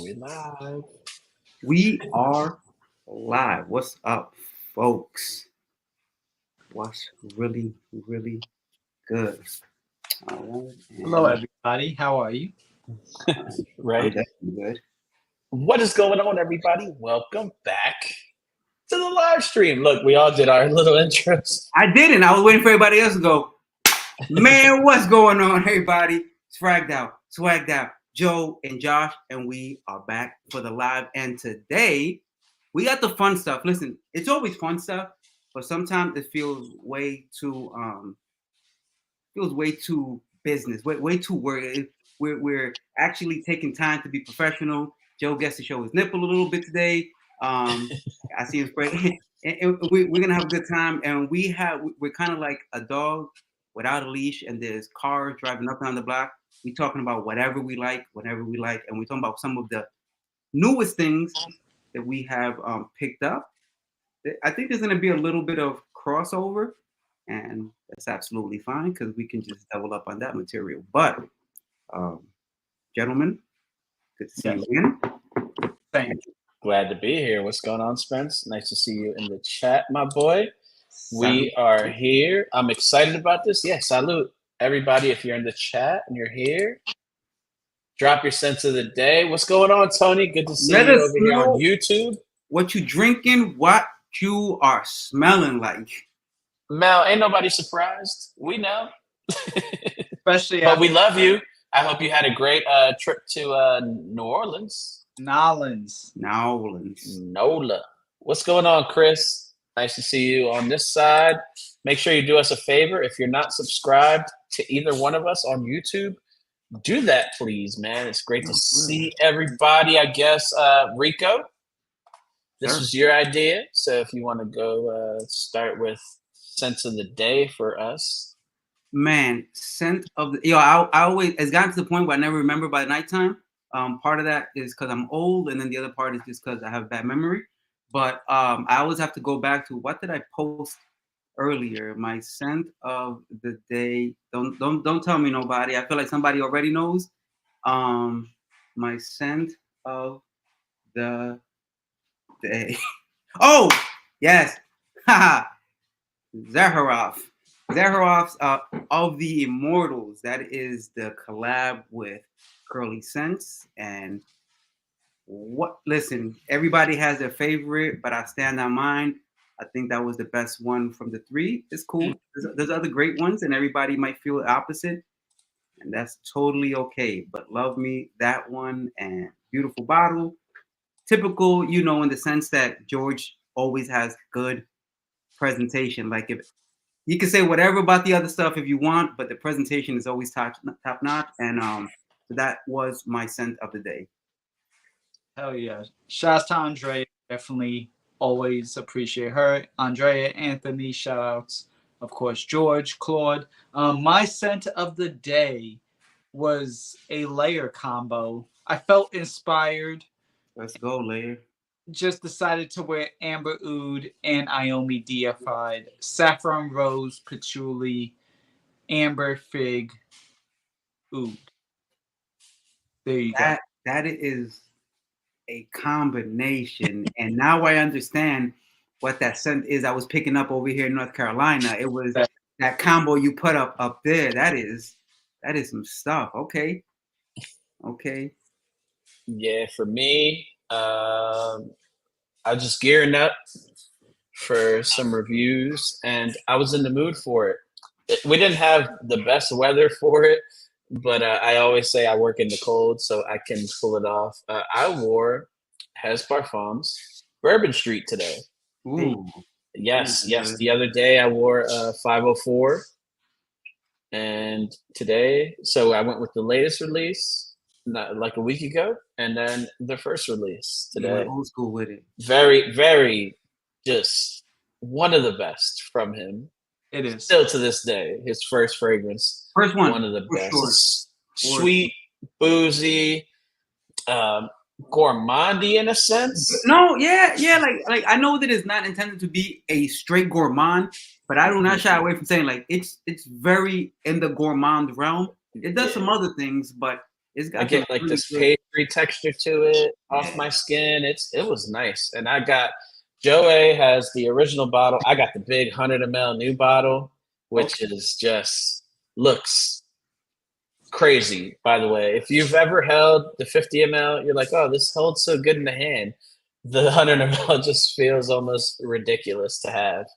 We live. We are live. What's up, folks? What's really good? All right, Hello, and everybody. How are you? I'm Right. definitely good. What is going on, everybody? Welcome back to the live stream. Look, we all did our little intros. I didn't. I was waiting for everybody else to go. Man, what's going on, everybody? Swagged out. Joe and Josh, and we are back for the live. And today, we got the fun stuff. Listen, it's always fun stuff, but sometimes it feels way too business, way too work. We're actually taking time to be professional. Joe gets to show his nipple a little bit today. I see him spread, and we're gonna have a good time. And we're kind of like a dog without a leash, and there's cars driving up and down the block. We talking about whatever we like, whenever we like, and we're talking about some of the newest things that we have picked up. I think there's gonna be a little bit of crossover, and that's absolutely fine because we can just double up on that material. But, um, gentlemen, good to see Yes. you again. Thank you. Glad to be here. What's going on, Spence? Nice to see you in the chat, my boy. We are here. I'm excited about this. Yeah, salute. Everybody, if you're in the chat and you're here, drop your sense of the day. What's going on, Tony? Good to see Let you us over here on know YouTube. what you drinking, what you are smelling like. Mel, ain't nobody surprised. We know. Especially But we love you. I hope you had a great trip to New Orleans. Nolans. NOLA. What's going on, Chris? Nice to see you on this side. Make sure you do us a favor. If you're not subscribed to either one of us on YouTube, do that, please, man. It's great to see everybody. I guess, Rico, this Sure. was your idea. So if you want to go start with sense of the day for us. Man, scent of the I always it's gotten to the point where I never remember by nighttime. Part of that is because I'm old, and then the other part is just because I have bad memory. But I always have to go back to what did I post earlier? My scent of the day. Don't tell me nobody. I feel like somebody already knows. My scent of the day. Oh yes, haha. Zaharoff's of the Immortals. That is the collab with Curly Sense. And listen, everybody has their favorite, but I stand on mine. I think that was the best one from the three. It's cool. There's other great ones, and everybody might feel the opposite, and that's totally okay. But love me that one, and beautiful bottle. Typical, in the sense that George always has good presentation. Like, if you can say whatever about the other stuff if you want, but the presentation is always top notch. And so that was my scent of the day. Hell yeah. Shouts to Andrea. Definitely always appreciate her. Andrea, Anthony, shout outs. Of course, George, Claude. My scent of the day was a layer combo. I felt inspired. Let's go, Layer. Just decided to wear Amber Oud and Iomi Deified, Saffron Rose, Patchouli, Amber Fig, Oud. There you go. That is a combination, and now I understand what that scent is. I was picking up over here in North Carolina. It was that combo you put up there. That is some stuff. Okay. Yeah, for me, I was just gearing up for some reviews, and I was in the mood for it. We didn't have the best weather for it, but I always say I work in the cold, so I can pull it off. I wore Hez Parfums Bourbon Street today. Ooh. Yes. The other day I wore 504, and today, so I went with the latest release. Like a week ago, and then the first release today. Old school with it. Very, very, just one of the best from him. It is. Still to this day, his first fragrance. First one of the best. Sure. It's sweet, boozy, gourmandy in a sense. No, yeah. Like I know that it's not intended to be a straight gourmand, but I do not shy away from saying like it's very in the gourmand realm. It does some other things, but It's got I get like really this good. pastry texture to it off my skin. It was nice, and I got Joey has the original bottle. I got the big 100 ml new bottle, which is just looks crazy. By the way, if you've ever held the 50 ml, you're like, oh, this holds so good in the hand. The 100 ml just feels almost ridiculous to have.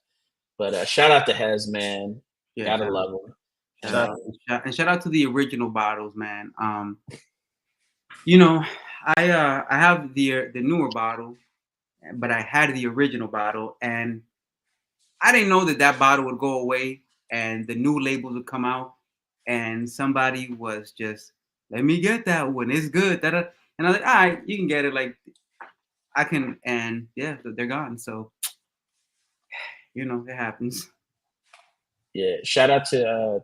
But shout out to Hez, man. Yeah, Gotta shout out. love him. And shout out to the original bottles, man. You know, I have the newer bottle, but I had the original bottle, and I didn't know that that bottle would go away and the new labels would come out, and somebody was just, let me get that one. It's good. Da-da. And I was like, all right, you can get it. Like I can, and yeah, they're gone. So you know, it happens. Yeah, shout out to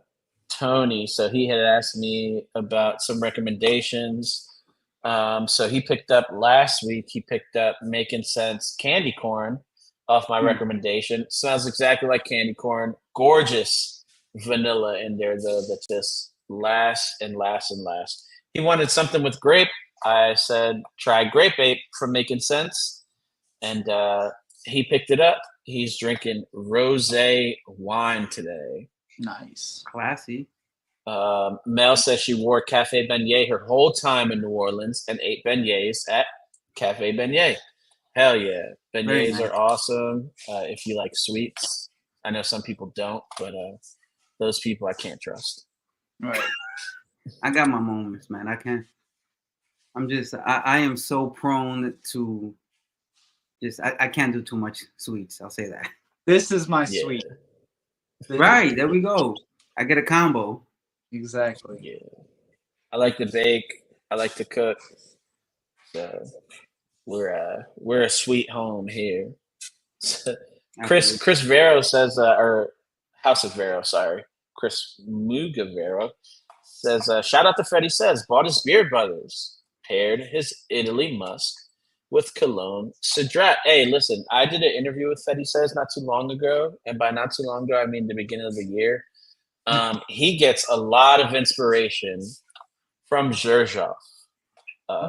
Tony. So he had asked me about some recommendations. So he picked up last week. He picked up Making Sense candy corn off my recommendation. Smells exactly like candy corn. Gorgeous vanilla in there though. That just lasts and lasts and lasts. He wanted something with grape. I said try Grape Ape from Making Sense, and he picked it up. He's drinking rosé wine today. Nice. Classy. Mel says she wore Cafe Beignet her whole time in New Orleans and ate beignets at Cafe Beignet. Hell yeah. Beignets nice. are awesome if you like sweets. I know some people don't, but those people I can't trust. Right. I got my moments, man. I can't. I am so prone to just, I can't do too much sweets. I'll say that. This is my Yeah. sweet. Right. There we go. I get a combo. Exactly. Yeah. I like to bake. I like to cook. So we're a sweet home here. Chris Vero says, or House of Vero, sorry. Chris Muga Vero says, shout out to Freddie Says, bought his Beard Brothers, paired his Italy musk with Cologne Cedrat. Hey, listen, I did an interview with Freddie Says not too long ago, and by not too long ago, I mean the beginning of the year. He gets a lot of inspiration from Xerjoff.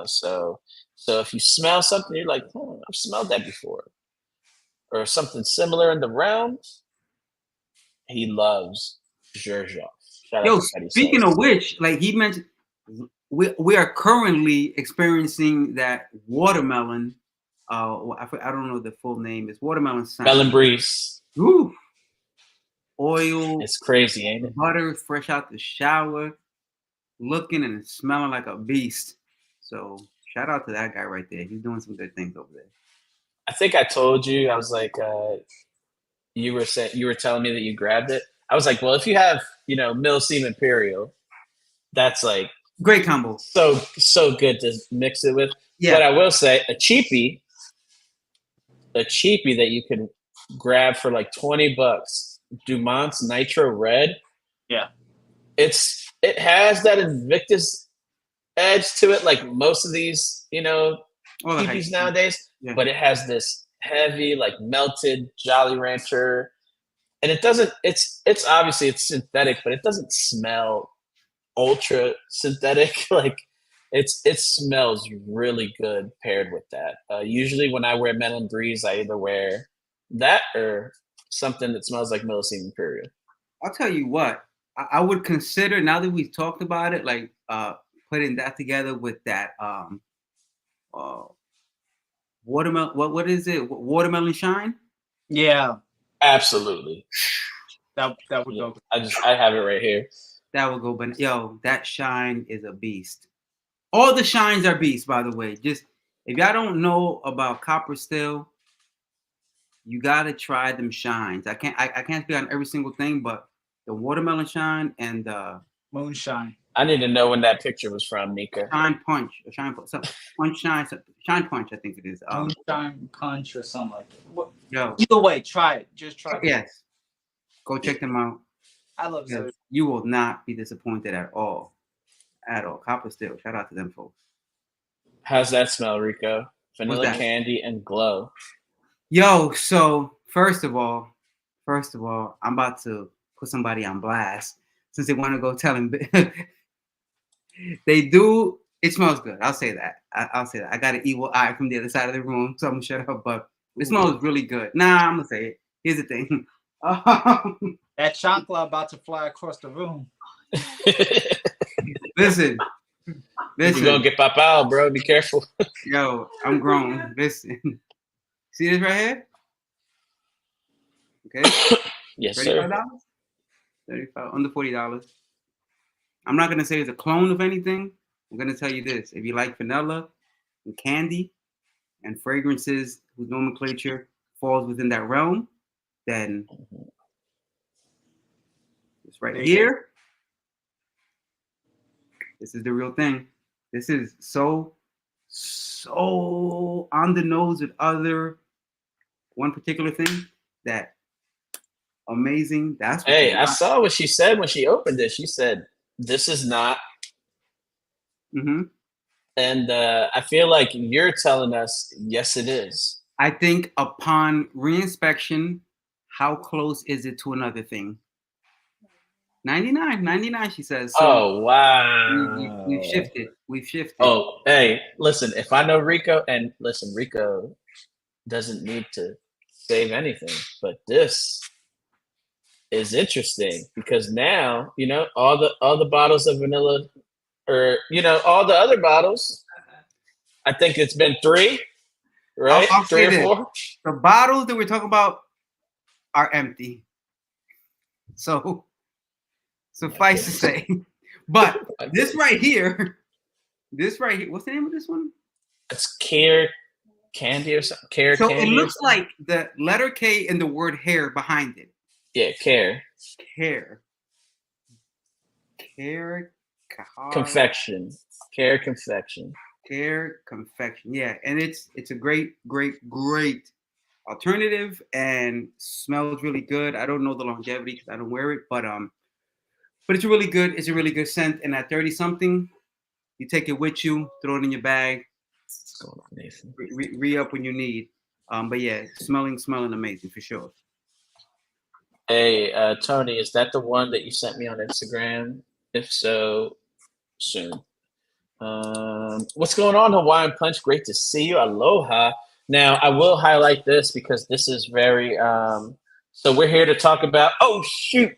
So if you smell something, you're like, I've smelled that before. Or something similar in the realm, he loves Xerjoff. Yo, speaking of which, like he mentioned, we are currently experiencing that watermelon. I don't know the full name. It's watermelon sun. Melon Breeze. Ooh. Oil. It's crazy, ain't it? Butter, fresh out the shower, looking and smelling like a beast. So shout out to that guy right there. He's doing some good things over there. I think I told you, I was like, you were telling me that you grabbed it. I was like, well, if you have, Millseam Imperial, that's like great combo. So good to mix it with. Yeah. But I will say a cheapie that you can grab for like $20, Dumont's Nitro Red. Yeah. It has that Invictus edge to it, like most of these, cheapies nowadays. Yeah. But it has this heavy, like melted Jolly Rancher. And it doesn't, it's obviously it's synthetic, but it doesn't smell ultra synthetic. Like it smells really good paired with that. Usually when I wear Melon Breeze, I either wear that or something that smells like Millseam Imperial. I'll tell you what, I would consider, now that we've talked about it, like putting that together with that watermelon, what is it? Watermelon Shine? Yeah. Absolutely. That would go. I have it right here. That would go, but yo, that Shine is a beast. All the Shines are beasts, by the way. Just if y'all don't know about Copper Still, you gotta try them Shines. I can't speak on every single thing, but the Watermelon Shine and the Moonshine. I need to know when that picture was from, Nika. Shine Punch, Shine Punch, Shine Punch, I think it is. Moonshine Punch or something like that. Yo, either way, try it. Just try it. Yes, go check them out. I love it. You will not be disappointed at all. At all. Copper Still. Shout out to them folks. How's that smell, Rico? Vanilla candy and glow. Yo, so first of all, I'm about to put somebody on blast since they want to go tell him. They do. It smells good. I'll say that. I'll say that. I got an evil eye from the other side of the room, so I'm gonna shut up. But it smells really good. Nah, I'm gonna say it. Here's the thing. That chancla about to fly across the room. Listen. You're gonna get pop out, bro. Be careful. Yo, I'm grown. Listen. See this right here? Okay. Yes, sir. $35? 35 under $40. I'm not gonna say it's a clone of anything. I'm gonna tell you this: if you like vanilla and candy and fragrances whose nomenclature falls within that realm, then it's right here. This is the real thing. This is so on the nose with other one particular thing that amazing. That's what Hey, I saw what she said when she opened it. She said, "This is not." Mm-hmm. And I feel like you're telling us, yes, it is. I think upon reinspection, how close is it to another thing? 99, she says. So oh, wow. we've shifted. We've shifted. Oh, hey, listen, if I know Rico, and listen, Rico doesn't need to save anything, but this is interesting because now, you know, all the bottles of vanilla, or, you know, all the other bottles, I think it's been 3, right? I'll 3 or say 4. The bottles that we're talking about are empty. So suffice to say, but this right here, what's the name of this one? It's Care Candy or something. Care so Candy. It looks like the letter K and the word hair behind it. Yeah, Care. Confection. Care Confection. Care Confection. Yeah, and it's a great alternative and smells really good. I don't know the longevity because I don't wear it, but it's really good. It's a really good scent. And at 30 something, you take it with you, throw it in your bag. What's going on, Nathan? Re-up when you need. But yeah, smelling amazing for sure. Hey, Tony, is that the one that you sent me on Instagram? If so, soon. What's going on, Hawaiian Punch? Great to see you. Aloha. Now, I will highlight this because this is very. So we're here to talk about. Oh shoot!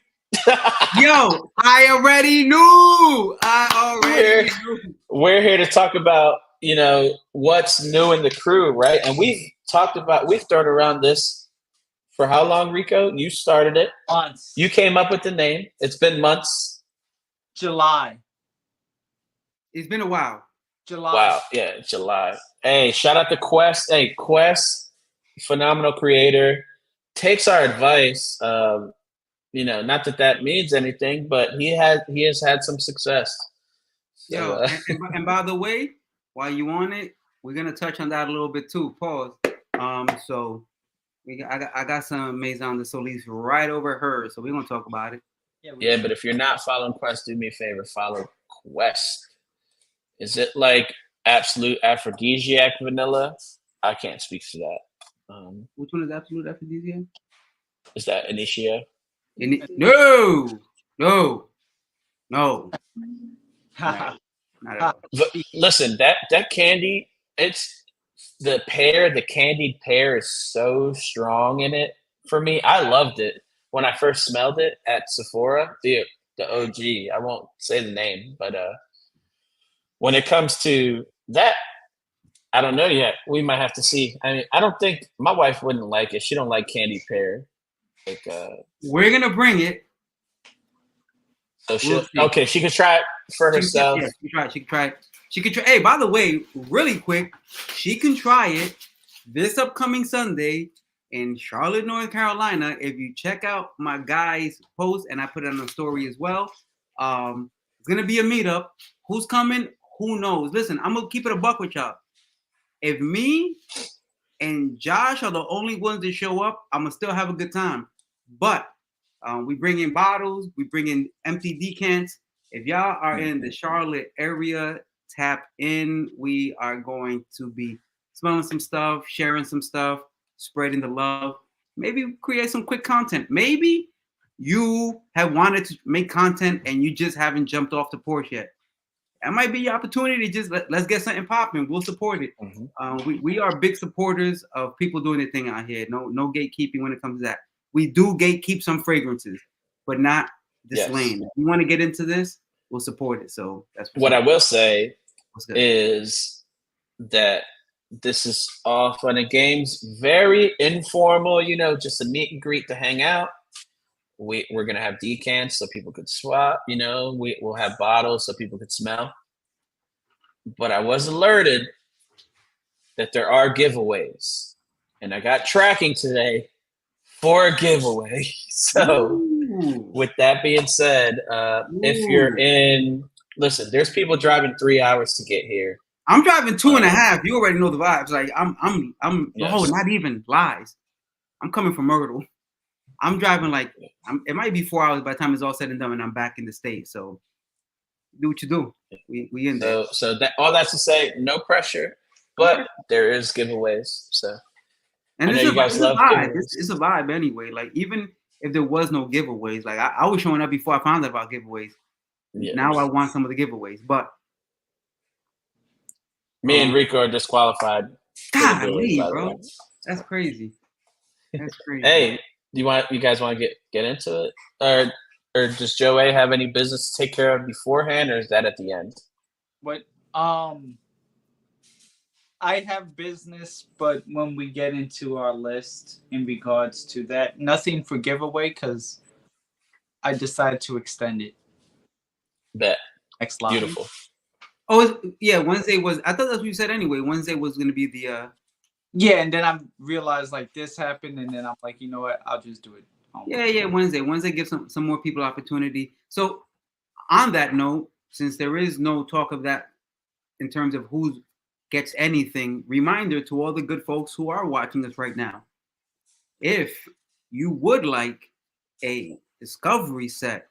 Yo, I already knew. We're here to talk about, you know, what's new in the crew, right? And we've thrown around this for how long, Rico? You started it. Months. You came up with the name. It's been months. July. It's been a while. July. Wow. Yeah, July. Hey, shout out to Quest. Hey, Quest, phenomenal creator, takes our advice. You know, not that means anything, but he has had some success. So, and by the way, while you on it, we're gonna touch on that a little bit too. Pause. So I got some Maison de Solis right over her, so we're gonna talk about it. Yeah, but if you're not following Quest, do me a favor, follow Quest. Is it like Absolute Aphrodisiac Vanilla? I can't speak to that. Which one is Absolute Aphrodisiac? Is that Initia? No. Not at all. Listen, that candy, it's the candied pear is so strong in it for me. I loved it when I first smelled it at Sephora, the OG. I won't say the name, but when it comes to that, I don't know yet. We might have to see. I mean, I don't think my wife wouldn't like it. She don't like candied pear. Like, we're gonna bring it. So she could try it for herself. She could try. Hey, by the way, really quick, she can try it this upcoming Sunday in Charlotte, North Carolina. If you check out my guy's post, and I put it on the story as well, it's gonna be a meetup. Who's coming? Who knows? Listen, I'm gonna keep it a buck with y'all. If me and Josh are the only ones that show up, I'm gonna still have a good time. But we bring in bottles, we bring in empty decants. If y'all are in the Charlotte area, tap in. We are going to be smelling some stuff, sharing some stuff, spreading the love. Maybe create some quick content. Maybe you have wanted to make content and you just haven't jumped off the porch yet. that might be your opportunity to just let's get something popping. We'll support it. We are big supporters of people doing their thing out here. No gatekeeping when it comes to that. We do gatekeep some fragrances, but not this lane. If you want to get into this, we'll support it. So that's what I will say is that this is all fun and games, very informal, you know, just a meet and greet to hang out. We're gonna have decants so people could swap, you know, we'll have bottles so people could smell. But I was alerted that there are giveaways, and I got tracking today for a giveaway. So with that being said, if you're in, listen, there's people driving 3 hours to get here. I'm driving 2.5. You already know the vibes. Like I'm not even lies. I'm coming from Myrtle. I'm driving like it might be 4 hours by the time it's all said and done, and I'm back in the state. So do what you do. We in there. So that all that's to say, no pressure, but there is giveaways. So and I know you guys love giveaways. It's a vibe anyway. Like even if there was no giveaways, like I was showing up before I found out about giveaways. Yeah. Now I want some of the giveaways, but me and Rico are disqualified. Golly, bro, that's crazy. That's crazy. Hey, you guys want to get into it, or does Joe A have any business to take care of beforehand, or is that at the end? But I have business, but when we get into our list in regards to that, nothing for giveaway because I decided to extend it. Bet. Next live. Beautiful. Oh yeah, Wednesday was. I thought that's what you said anyway. Wednesday was going to be the. Yeah, and then I realized like this happened, and then I'm like, you know what? I'll just do it. Yeah. Wednesday gives some more people opportunity. So, on that note, since there is no talk of that in terms of who gets anything, reminder to all the good folks who are watching us right now: if you would like a discovery set,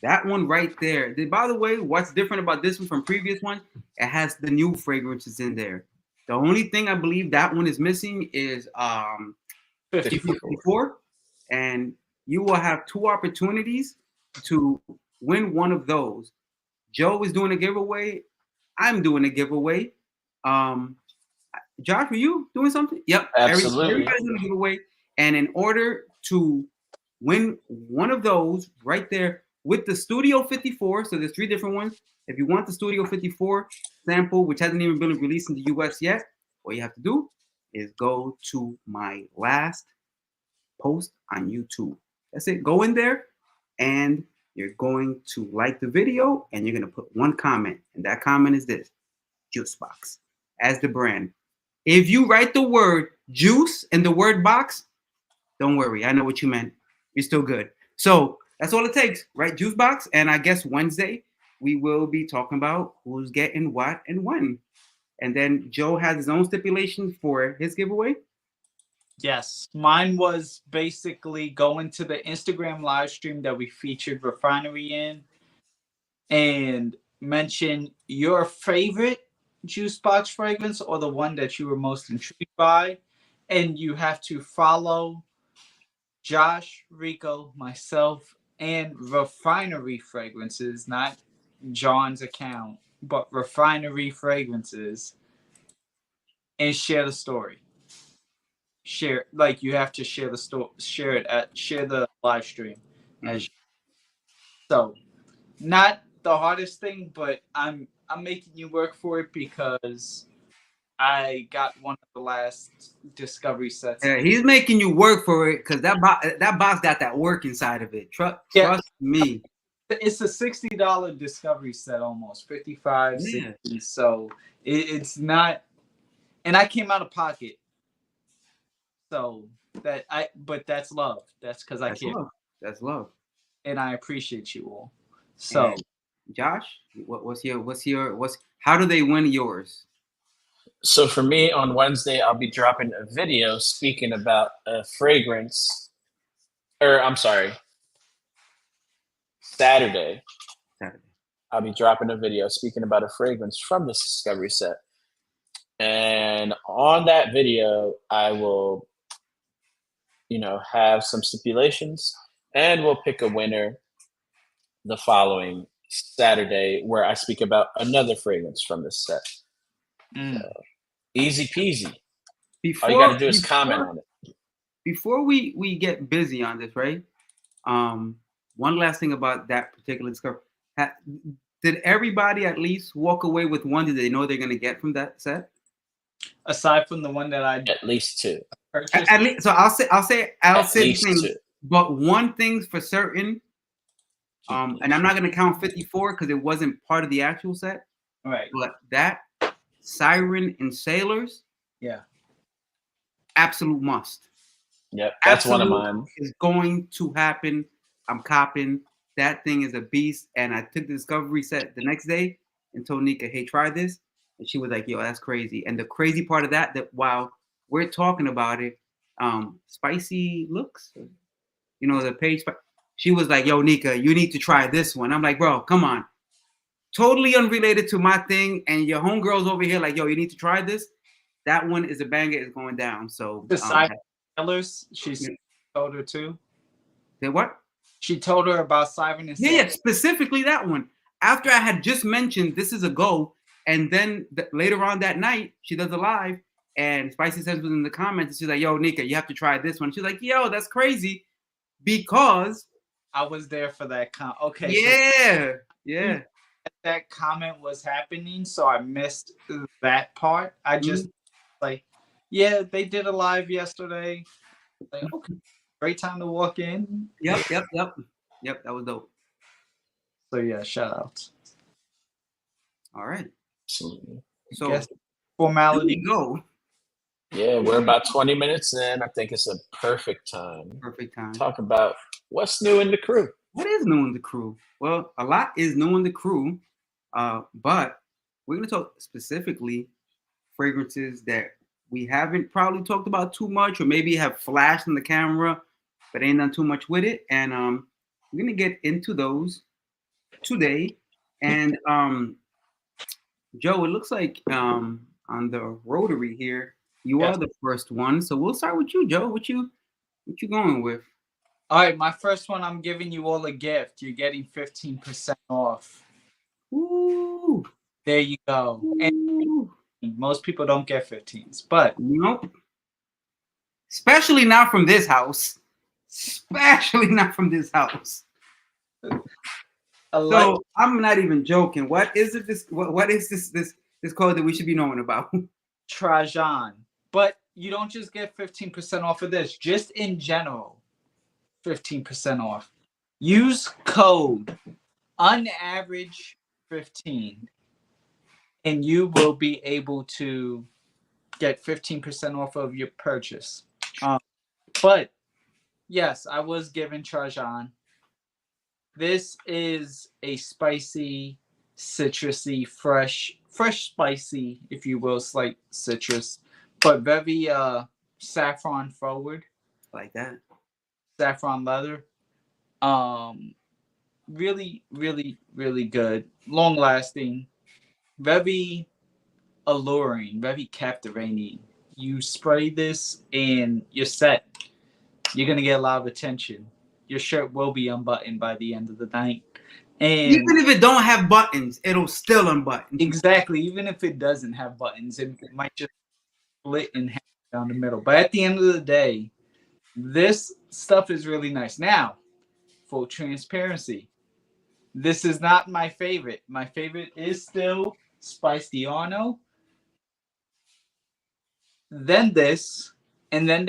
that one right there. By the way, what's different about this one from previous ones? It has the new fragrances in there. The only thing I believe that one is missing is 54. And you will have 2 opportunities to win one of those. Joe is doing a giveaway. I'm doing a giveaway. Josh, were you doing something? Yep. Absolutely. Everybody's doing a giveaway. And in order to win one of those right there with the Studio 54, so there's 3 different ones. If you want the Studio 54 sample, which hasn't even been released in the US yet, all you have to do is go to my last post on YouTube. That's it. Go in there and you're going to like the video and you're going to put one comment. And that comment is this: Juice Box as the brand. If you write the word juice in the word box, don't worry. I know what you meant. You're still good. So that's all it takes, right? Juice Box. And I guess Wednesday we will be talking about who's getting what and when. And then Joe has his own stipulations for his giveaway. Yes, mine was basically going to the Instagram live stream that we featured Refinery in and mention your favorite Juice Box fragrance or the one that you were most intrigued by. And you have to follow Josh, Rico, myself, and Refinery Fragrances, not John's account, but Refinery Fragrances, and share the story. Share, like you have to share the story, share the live stream. So, not the hardest thing, but I'm making you work for it because I got one of the last discovery sets. Yeah, he's making you work for it because that box got that work inside of it. Trust me. It's a $60 discovery set, almost $55, $60. So it's not, and I came out of pocket. So but that's love. That's because I care. That's love. And I appreciate you all. So, and Josh, how do they win yours? So for me on Wednesday, I'll be dropping a video speaking about a fragrance, or I'm sorry, Saturday. I'll be dropping a video speaking about a fragrance from this discovery set. And on that video, I will, have some stipulations and we'll pick a winner the following Saturday where I speak about another fragrance from this set. Easy peasy. All you got to do is comment on it. Before we get busy on this, right? One last thing about that particular discovery. Did everybody at least walk away with one that they know they're going to get from that set? Aside from the one that I At least two. Purchased? At least, so I'll say the same. Two. But one thing's for certain. And I'm not going to count 54 because it wasn't part of the actual set. Right. But that Siren and Sailors, yeah, absolute must. Yep, that's absolute one of mine. Is going to happen. I'm copping. That thing is a beast. And I took the Discovery set the next day and told Nika, hey, try this. And she was like, yo, that's crazy. And the crazy part of that while we're talking about it, Spicy Looks, the page. She was like, yo, Nika, you need to try this one. I'm like, bro, come on. Totally unrelated to my thing. And your homegirl's over here like, yo, you need to try this. That one is a banger. It's going down. So the Siren she told her too. Did what? She told her about Siren and Yeah, specifically that one. After I had just mentioned this is a go. And then later on that night, she does a live. And Spicy says within the comments, she's like, yo, Nika, you have to try this one. She's like, yo, that's crazy. Because I was there for that okay. Yeah, so yeah. That comment was happening, so I missed that part. I just yeah, they did a live yesterday. Like, okay, great time to walk in. Yep. That was dope. So yeah, shout out. All right. So formality go. Yeah, we're about 20 minutes in. I think it's a perfect time. Talk about what's new in the crew. What is new in the crew? Well, a lot is new in the crew, but we're going to talk specifically fragrances that we haven't probably talked about too much or maybe have flashed in the camera, but ain't done too much with it. And we're going to get into those today. And Joe, it looks like on the rotary here, you are the first one. So we'll start with you, Joe. What you going with? All right, my first one, I'm giving you all a gift. You're getting 15% off. Ooh. There you go. Ooh. And most people don't get 15s, but nope. Especially not from this house. Especially not from this house. So I'm not even joking. What is it? What is this code that we should be knowing about? Trajan. But you don't just get 15% off of this. Just in general, 15% off. Use code unaverage15 and you will be able to get 15% off of your purchase. But yes, I was given Trajan. This is a spicy, citrusy, fresh spicy, if you will, slight citrus, but very saffron forward. Like that. Saffron leather. Really, really, really good. Long lasting. Very alluring, very captivating. You spray this and you're set. You're going to get a lot of attention. Your shirt will be unbuttoned by the end of the night. And even if it don't have buttons, it'll still unbutton. Exactly. Even if it doesn't have buttons, it might just split in half down the middle. But at the end of the day, this stuff is really nice. Now, full transparency. This is not my favorite. My favorite is still Spice Diano. Then this, and then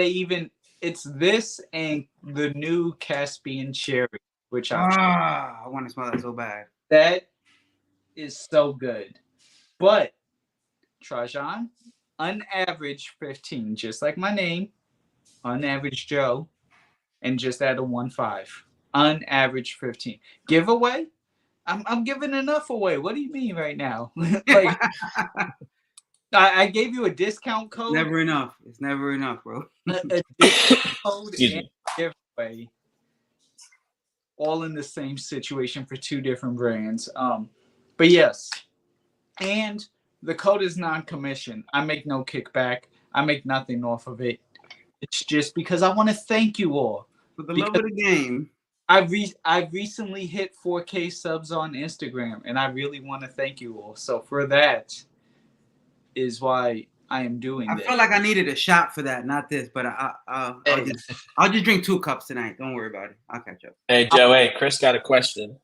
it's this and the new Caspian Cherry, which I want to smell that so bad. That is so good. But Trajan, unaverage 15, just like my name, unaverage Joe, and just add a 1.5. Unaverage 15. Giveaway? I'm giving enough away. What do you mean right now? Like, I gave you a discount code. Never enough. It's never enough, bro. A discount code and giveaway. All in the same situation for two different brands. But yes. And the code is non-commission. I make no kickback. I make nothing off of it. It's just because I want to thank you all. For the love of the game. I recently hit 4K subs on Instagram, and I really want to thank you all. So for that is why I am doing I this. felt like I needed a shot for that, not this, but Hey. I'll just drink 2 cups tonight. Don't worry about it. I'll catch up. Hey, Joe. Hey, Chris got a question.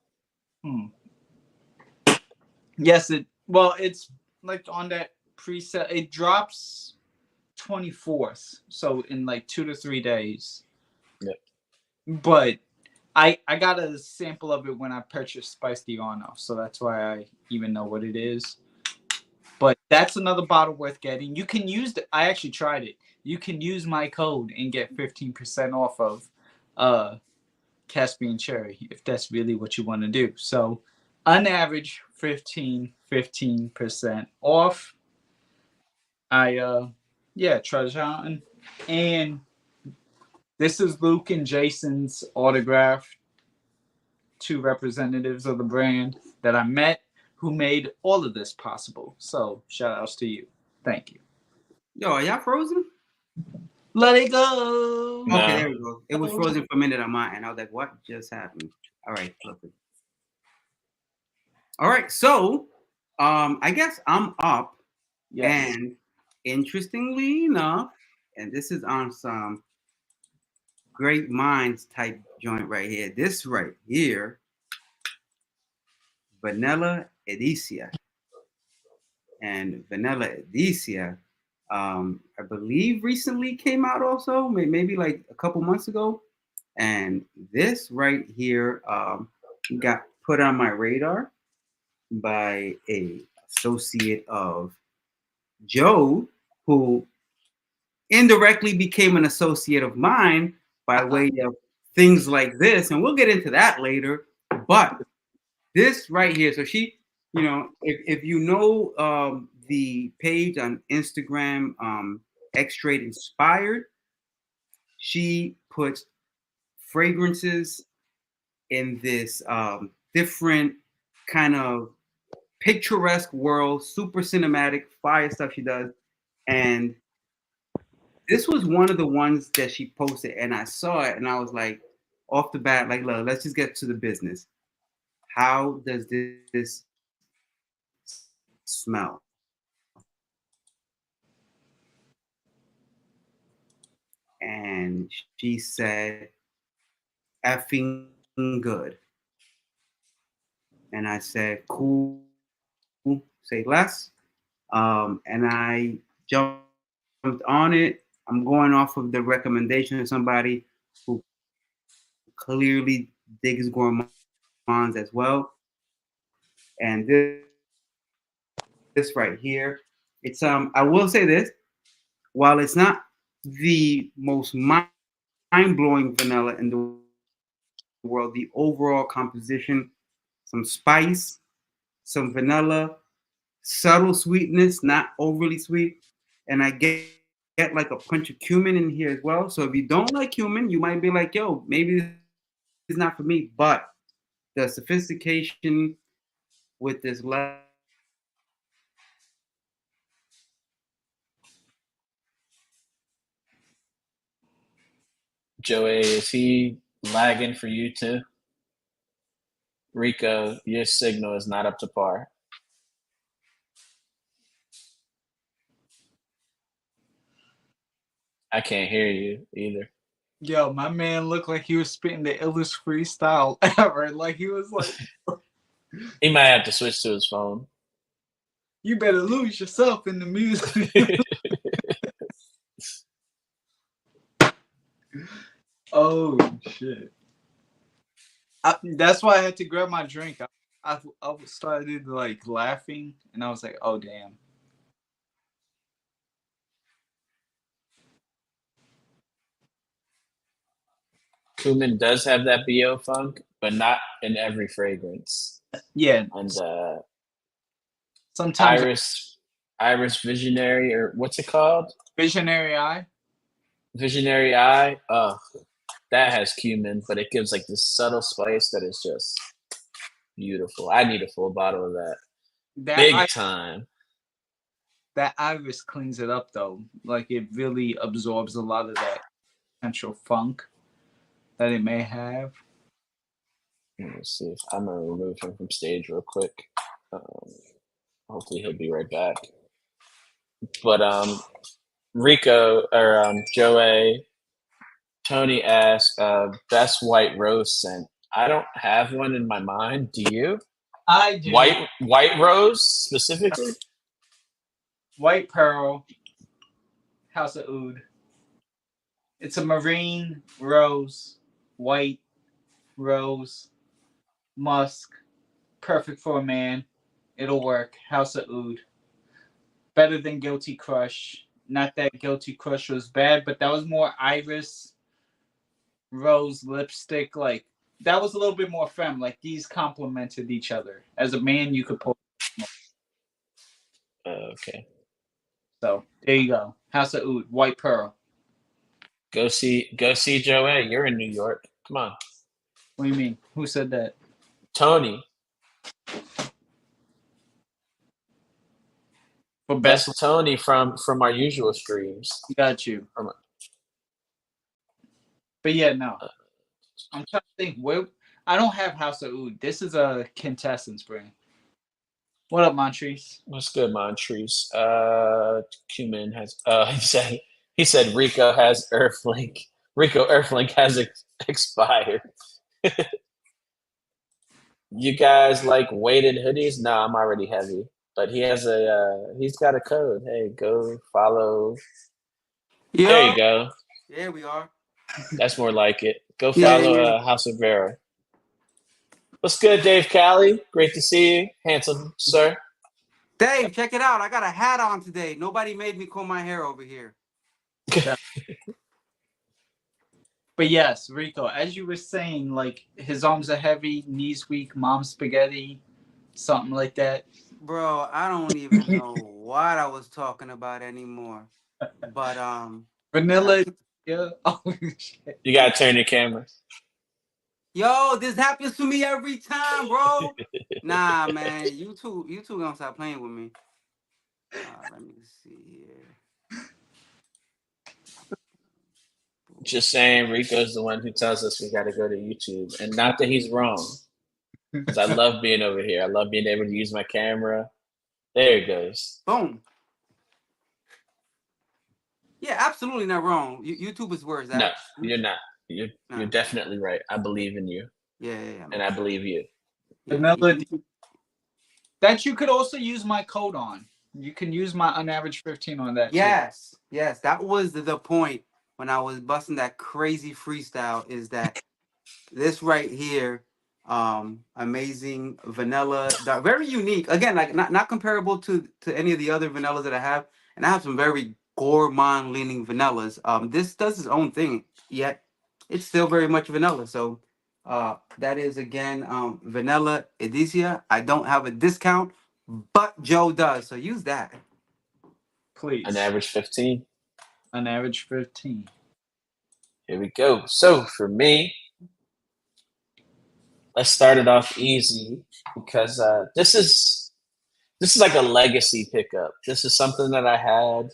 Yes, it's like on that preset. It drops 24th, so in like 2 to 3 days. Yep. But I got a sample of it when I purchased Spice Diano, so that's why I even know what it is. But that's another bottle worth getting. You can use I actually tried it. You can use my code and get 15% off of Caspian Cherry if that's really what you want to do. So on average 15% off. I Treasure Hunting. And this is Luke and Jason's autograph, 2 representatives of the brand that I met who made all of this possible. So shout outs to you. Thank you. Yo, are y'all frozen? Let it go. No. Okay, there we go. It was frozen for a minute on my end. I was like, what just happened? All right, perfect. All right, so I guess I'm up. Yes. And interestingly enough, and this is on some great minds type joint right here. This right here, Vanilla Edicia. And Vanilla Edicia, I believe recently came out also, maybe like a couple months ago. And this right here got put on my radar by a associate of Joe, who indirectly became an associate of mine by way of things like this. And we'll get into that later. But this right here, so she, if you know the page on Instagram, X-Trade Inspired, she puts fragrances in this different kind of picturesque world, super cinematic, fire stuff she does. And this was one of the ones that she posted, and I saw it, and I was like, off the bat, like, look, let's just get to the business. How does this smell? And she said, effing good. And I said, cool, say less. And I jumped on it. I'm going off of the recommendation of somebody who clearly digs gourmands as well. And this right here, it's I will say this, while it's not the most mind-blowing vanilla in the world, the overall composition, some spice, some vanilla, subtle sweetness, not overly sweet, and I get like a punch of cumin in here as well. So if you don't like cumin, you might be like, yo, maybe this is not for me. But the sophistication with this level. Joey, is he lagging for you too? Rico, your signal is not up to par. I can't hear you either. Yo, my man looked like he was spitting the illest freestyle ever. Like he was like, He might have to switch to his phone. you better lose yourself in the music. Oh shit! That's why I had to grab my drink. I started like laughing, and I was like, "Oh damn!" Cumin does have that BO funk, but not in every fragrance. Yeah, And sometimes Iris Visionary, or what's it called? Visionary Eye. Visionary Eye. Oh, that has cumin, but it gives like this subtle spice that is just beautiful. I need a full bottle of that. Big time. That Iris cleans it up though. Like it really absorbs a lot of that potential funk that it may have. Let me see if I'm gonna remove him from stage real quick. Hopefully he'll be right back. But Rico or Joey, Tony asked, best white rose scent. I don't have one in my mind. Do you? I do. White rose specifically? White Pearl, House of Oud. It's a marine rose, white rose, musk, perfect for a man. It'll work. House of Oud. Better than Guilty Crush. Not that Guilty Crush was bad, but that was more iris rose lipstick. Like that was a little bit more femme. Like these complemented each other. As a man, you could pull. Okay. So there you go. House of Oud, White Pearl. Go see Joey. You're in New York. Come on. What do you mean? Who said that? Tony. For best. That's Tony from our usual streams. Got you. But yeah, no. I'm trying to think. Where I don't have House of Oud. This is a contestant spring. What up, Montrese? What's good, Montrese? Cumin has he said Rico has Earthlink. Rico Earthlink has expired. You guys like weighted hoodies? No, I'm already heavy. But he has he's got a code. Hey, go follow. Yeah. There you go. Yeah, we are. That's more like it. Go follow House of Vera. What's good, Dave Callie? Great to see you, handsome sir. Dave, check it out. I got a hat on today. Nobody made me comb my hair over here. But yes, Rico, as you were saying, like his arms are heavy, knees weak, mom spaghetti, something like that. Bro, I don't even know what I was talking about anymore. But Vanilla. Yeah. Oh shit. You gotta turn your camera. Yo, this happens to me every time, bro. Nah, man, you two gonna stop playing with me. Let me see here. Just saying, Rico's the one who tells us we gotta go to YouTube, and not that he's wrong. Because I love being over here. I love being able to use my camera. There it goes. Boom. Yeah, absolutely not wrong. YouTube is where it's at. No, you're not. You're definitely right. I believe in you. Yeah. And I believe you. Vanilla. That you could also use my code on. You can use my unaverage 15 on that. Yes. That was the point when I was busting that crazy freestyle. Is that this right here? Amazing vanilla, very unique. Again, like not comparable to any of the other vanillas that I have. And I have some very gourmand leaning vanillas. This does its own thing, yet it's still very much vanilla. So that is again vanilla Edisia. I don't have a discount, but Joe does. So use that. Please. An average 15. An average 15. Here we go. So for me, let's start it off easy because this is like a legacy pickup. This is something that I had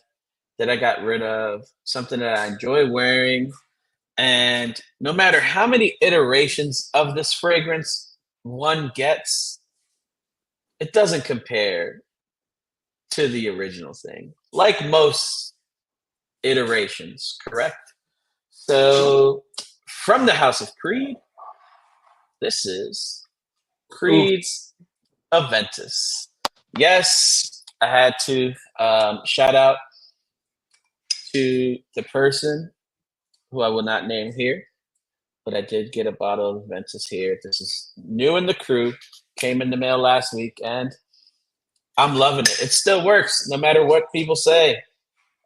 that I got rid of, something that I enjoy wearing. And no matter how many iterations of this fragrance one gets, it doesn't compare to the original thing, like most iterations, correct? So from the House of Creed, this is Creed's Aventus. Yes, I had to shout out to the person who I will not name here, but I did get a bottle of Aventus here. This is new in the crew, came in the mail last week, and I'm loving it. It still works, no matter what people say.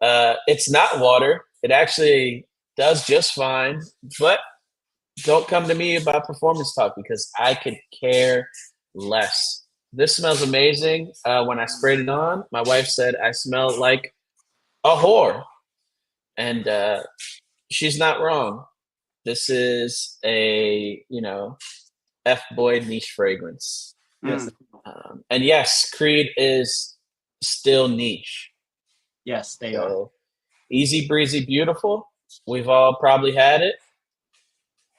It's not water. It actually does just fine, but don't come to me about performance talk because I could care less. This smells amazing. When I sprayed it on, my wife said I smell like a whore. And she's not wrong. This is a, F-boy niche fragrance. Yes. And yes, Creed is still niche. Yes, they are. Easy breezy beautiful. We've all probably had it.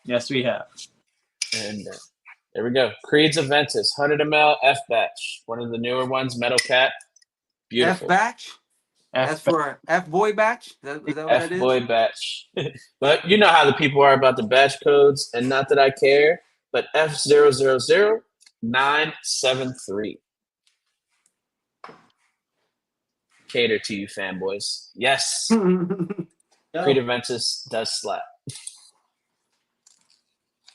Yes, we have. And There we go. Creed's Aventus, 100 ml F batch. One of the newer ones, metal cap. F Beautiful. batch. That's F for F boy batch. Is that what that F is? boy batch. But you know how the people are about the batch codes, and not that I care, but F000973. Cater to you fanboys. Yes, Creed Aventus does slap.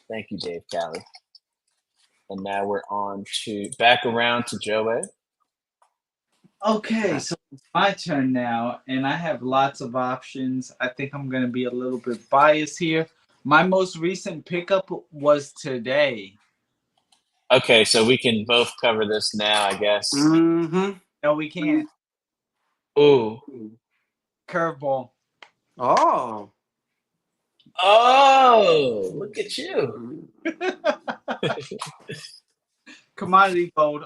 Thank you, Dave Callie. And now we're on to back around to Joey. Okay, so it's my turn now, and I have lots of options. I think I'm going to be a little bit biased here. My most recent pickup was today. Okay, so we can both cover this now, I guess. Mm-hmm. No, we can't. Ooh. Curveball. Oh. Oh, look at you. Commodity gold.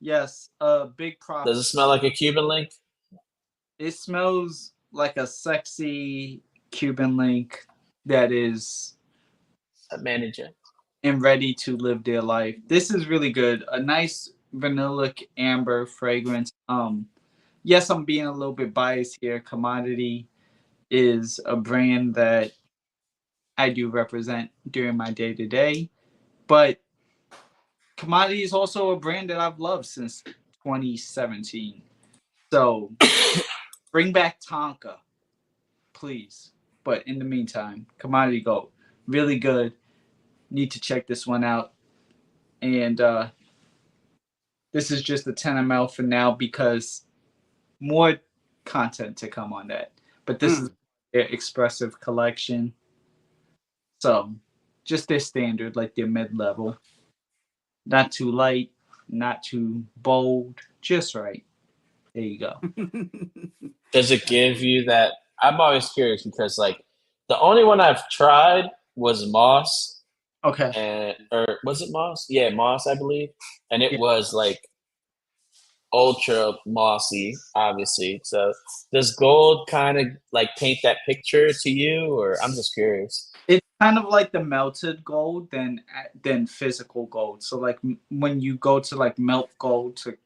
Yes, big Does profit. it smell like a Cuban link? It smells like a sexy Cuban link that is Manager. and ready to live their life. This is really good. A nice vanilla amber fragrance. Yes, I'm being a little bit biased here. Commodity is a brand that I do represent during my day to day, but Commodity is also a brand that I've loved since 2017. So bring back Tonka, please. But in the meantime, Commodity Gold, really good. Need to check this one out. And this is just a 10 ml for now because more content to come on that. But this is their expressive collection. So just their standard, like their mid level. Not too light, not too bold, just right. There you go. Does it give you that? I'm always curious because, like, the only one I've tried was Moss, Okay. and or was it Moss? Yeah, Moss, I believe, and it Yeah. was like ultra mossy, obviously. So, does gold kind of like paint that picture to you, or I'm just curious? It's kind of like the melted gold than physical gold. So like when you go to like melt gold to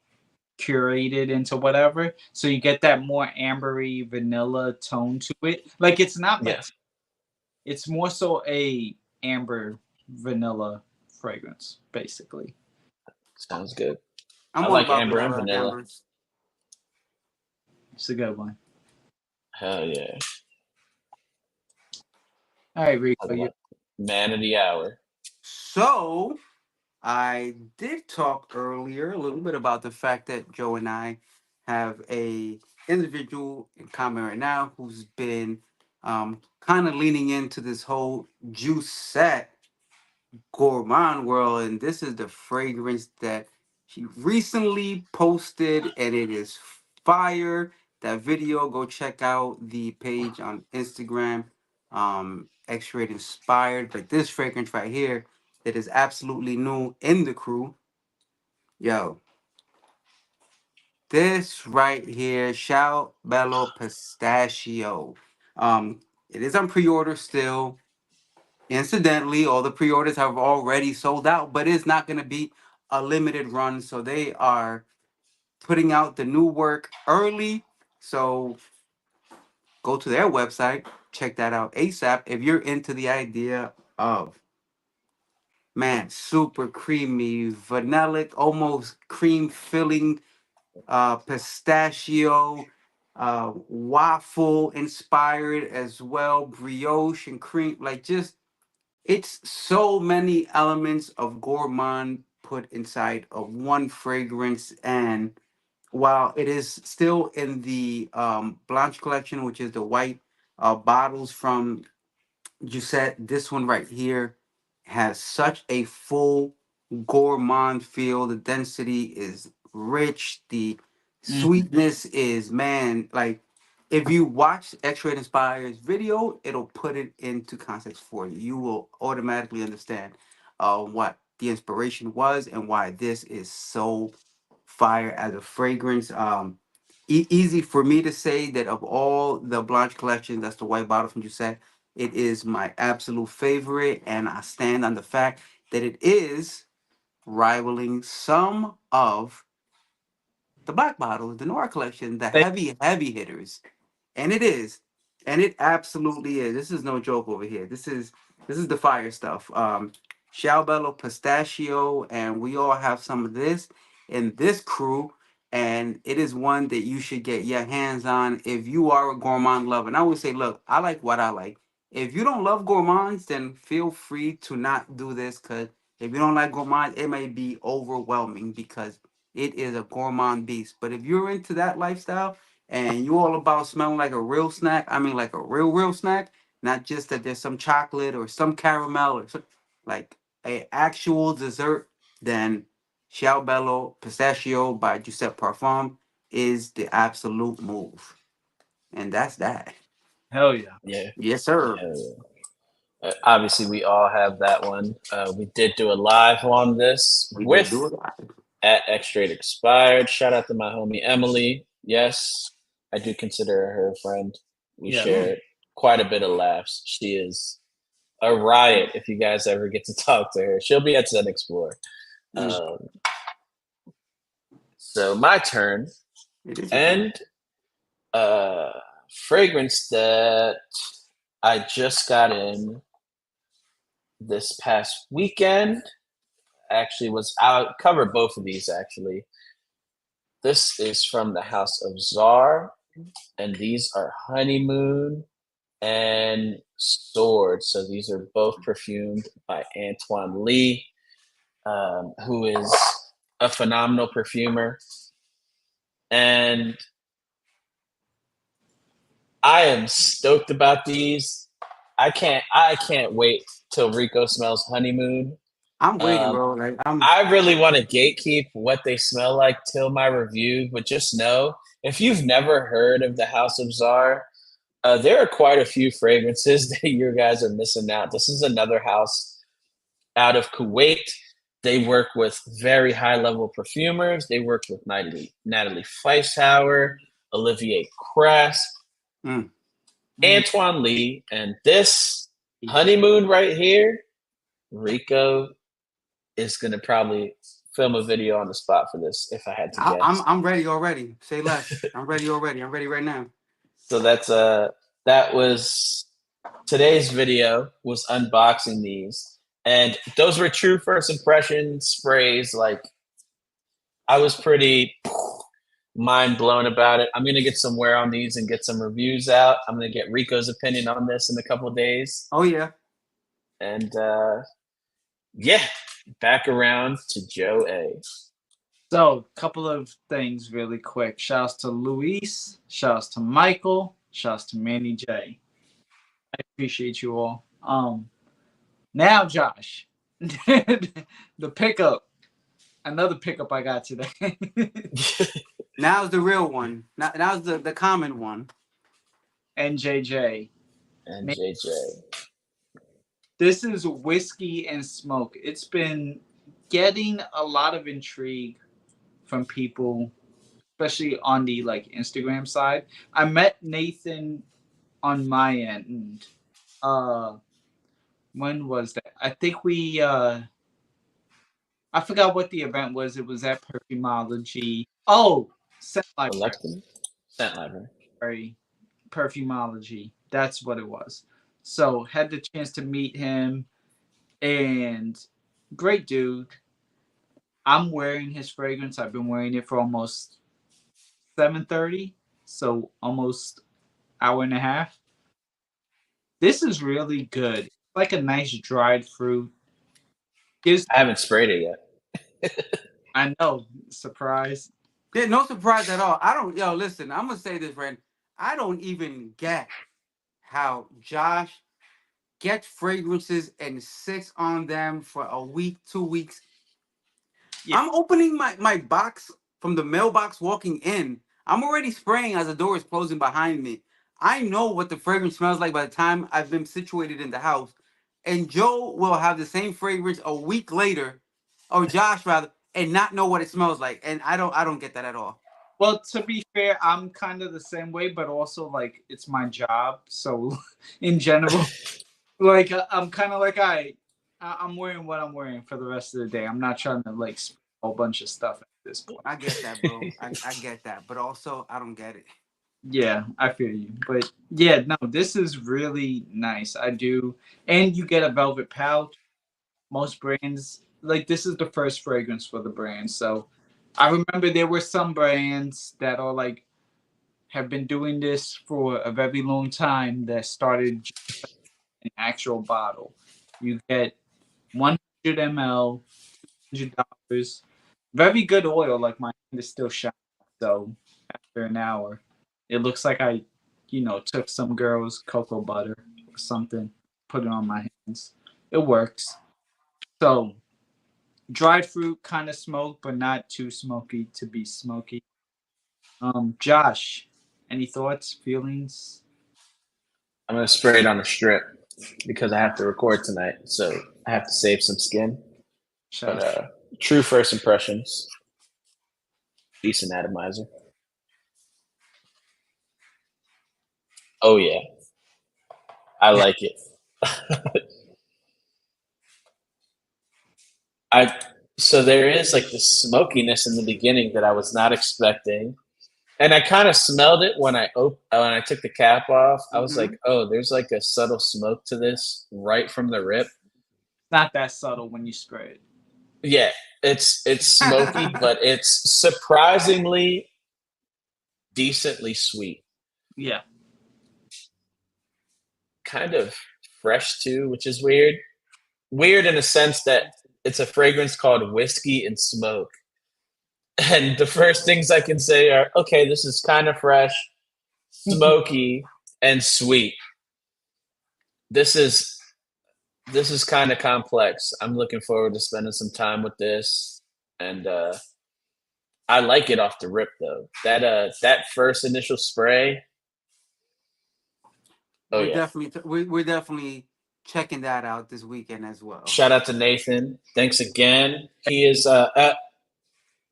curate it into whatever, so you get that more ambery vanilla tone to it. Like it's not Yeah, it's more so a amber vanilla fragrance, basically. sounds good. I'm I all like about amber and vanilla vanilla. ambers. It's a good one. Hell yeah! All right, Talk Rico, you. about man of the hour. So I did talk earlier a little bit about the fact that Joe and I have a individual in common right now who's been kind of leaning into this whole juice set gourmand world, and this is the fragrance that she recently posted, and it is fire. That video, go check out the page on Instagram, X-Rate Inspired. But this fragrance right here, that is absolutely new in the crew, yo. This right here, Shao Bello Pistachio. It is on pre-order still. Incidentally, all the pre-orders have already sold out, but it's not going to be a limited run. So they are putting out the new work early. So go to their website, check that out ASAP. If you're into the idea of, man, super creamy, vanillic, almost cream filling, pistachio, waffle inspired as well, brioche and cream, like just it's so many elements of gourmand put inside of one fragrance. And while it is still in the Blanche collection, which is the white bottles from Giuseppe, this one right here has such a full gourmand feel. The density is rich. The Mhm. sweetness is, man, like if you watch X-Ray Inspired's video, it'll put it into context for you. You will automatically understand what the inspiration was and why this is so fire as a fragrance. Easy for me to say that of all the Blanche collection, that's the white bottle from Giuseppe, it is my absolute favorite, and I stand on the fact that it is rivaling some of the black bottles, the Noir collection, the heavy hitters. And it is. And it absolutely is. This is no joke over here. This is the fire stuff. Shalbello pistachio, and we all have some of this in this crew. And it is one that you should get your hands on if you are a gourmand lover. And I always say, look, I like what I like. If you don't love gourmands, then feel free to not do this, because if you don't like gourmands, it may be overwhelming because it is a gourmand beast. But if you're into that lifestyle, and you all about smelling like a real snack, I mean like a real snack, not just that there's some chocolate or some caramel or some, like a actual dessert, then Ciao Pistachio by Giuseppe Parfum is the absolute move. And that's that. Hell yeah. Yeah. Yes, sir. Yeah. Obviously, we all have that one. We did do a live on this We with did do it live. at Extrade Expired. Shout out to my homie Emily. Yes, I do consider her a friend. We Yeah. shared quite a bit of laughs. She is a riot if you guys ever get to talk to her. She'll be at Zen Explore. So my turn. It is your turn. And fragrance that I just got in this past weekend actually was out. Cover both of these actually. This is from the House of Czar, and these are Honeymoon and Sword. So these are both perfumed by Antoine Lee, who is a phenomenal perfumer. And I am stoked about these. I can't wait till Rico smells Honeymoon. I'm waiting, bro. Like I really want to gatekeep what they smell like till my review, but just know if you've never heard of the House of Czar, there are quite a few fragrances that you guys are missing out. This is another house out of Kuwait. They work with very high level perfumers. They work with Natalie Feishauer, Olivier Kress, Antoine Lee, and this Honeymoon right here, Rico is gonna probably film a video on the spot for this if I had to guess. I'm ready already. Say less. I'm ready already. I'm ready right now. So that was today's video was unboxing these, and those were true first impression sprays. Like I was pretty mind blown about it. I'm gonna get some wear on these and get some reviews out. I'm gonna get Rico's opinion on this in a couple of days. Oh yeah. And yeah, back around to Joe A. So, a couple of things really quick. Shouts to Luis. Shouts to Michael. Shouts to Manny J. I appreciate you all. Now, Josh, the pickup. Another pickup I got today. Now's the real one. Now's the common one. NJJ. NJJ. This is Whiskey and Smoke. It's been getting a lot of intrigue from people, especially on the Instagram side. I met Nathan on my end. When was that? I think we I forgot what the event was. It was at Perfumology. Oh, Scent Library. Scent Library. Perfumology. That's what it was. So had the chance to meet him, and great dude. I'm wearing his fragrance. I've been wearing it for almost 7:30, so almost hour and a half. This is really good. It's like a nice dried fruit. I haven't sprayed it yet. I know, surprise. Yeah, no surprise at all. Listen, I'm gonna say this, friend. I don't even get how Josh gets fragrances and sits on them for a week, 2 weeks. Yeah. I'm opening my box from the mailbox walking in. I'm already spraying as the door is closing behind me. I know what the fragrance smells like by the time I've been situated in the house. And Joe will have the same fragrance a week later, or Josh rather, and not know what it smells like. And I don't get that at all. Well, to be fair, I'm kind of the same way, but also it's my job. So in general, I'm kind of I I'm wearing what I'm wearing for the rest of the day. I'm not trying to like spend a whole bunch of stuff at this point. I get that, bro. I get that, but also I don't get it. Yeah, I feel you. But yeah, no, this is really nice. I do. And you get a velvet pouch. Most brands, like, this is the first fragrance for the brand. So I remember there were some brands that are like, have been doing this for a very long time that started an actual bottle. You get 100 ml, $100. Very good oil. Like, my hand is still shining. So after an hour, it looks like I, took some girl's cocoa butter or something, put it on my hands. It works. So dried fruit, kind of smoke, but not too smoky to be smoky. Josh, any thoughts, feelings? I'm gonna spray it on a strip because I have to record tonight, so I have to save some skin. Shout But out. true first impressions, decent atomizer. Oh yeah, I like it. I so there is like the smokiness in the beginning that I was not expecting, and I kind of smelled it when I took the cap off. I was like, Mhm. oh, there's like a subtle smoke to this right from the rip. Not that subtle when you spray it. Yeah, it's smoky, but it's surprisingly decently sweet. Yeah. Kind of fresh too, which is weird. Weird in a sense that it's a fragrance called whiskey and smoke. And the first things I can say are, okay, this is kind of fresh, smoky, and sweet. This is this is kind of complex. I'm looking forward to spending some time with this, and I like it off the rip though. That first initial spray, oh We're yeah. definitely we're definitely checking that out this weekend as well. Shout out to Nathan. Thanks again. He is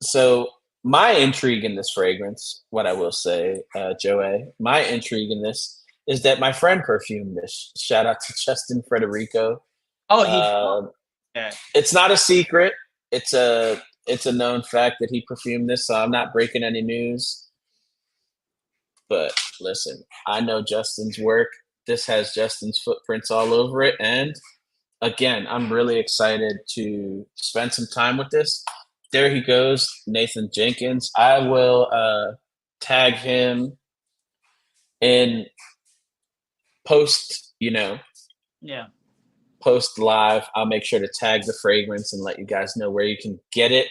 so my intrigue in this fragrance, what I will say, Joey, my intrigue in this is that my friend perfumed this. Shout out to Justin Frederico. Oh, he. Uh, Yeah. it's not a secret. It's a known fact that he perfumed this, so I'm not breaking any news. But listen, I know Justin's work. This has Justin's footprints all over it, and again, I'm really excited to spend some time with this. There he goes, Nathan Jenkins. I will tag him in post, Yeah. post live. I'll make sure to tag the fragrance and let you guys know where you can get it.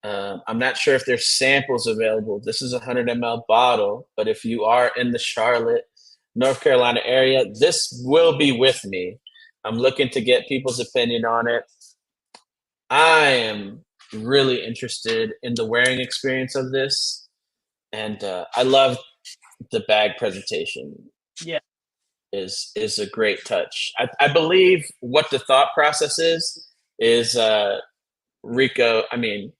I'm not sure if there's samples available. This is a 100 ml bottle, but if you are in the Charlotte, North Carolina area, this will be with me. I'm looking to get people's opinion on it. I am really interested in the wearing experience of this, and I love the bag presentation. Yeah. Is a great touch. I believe what the thought process is Rico. I mean,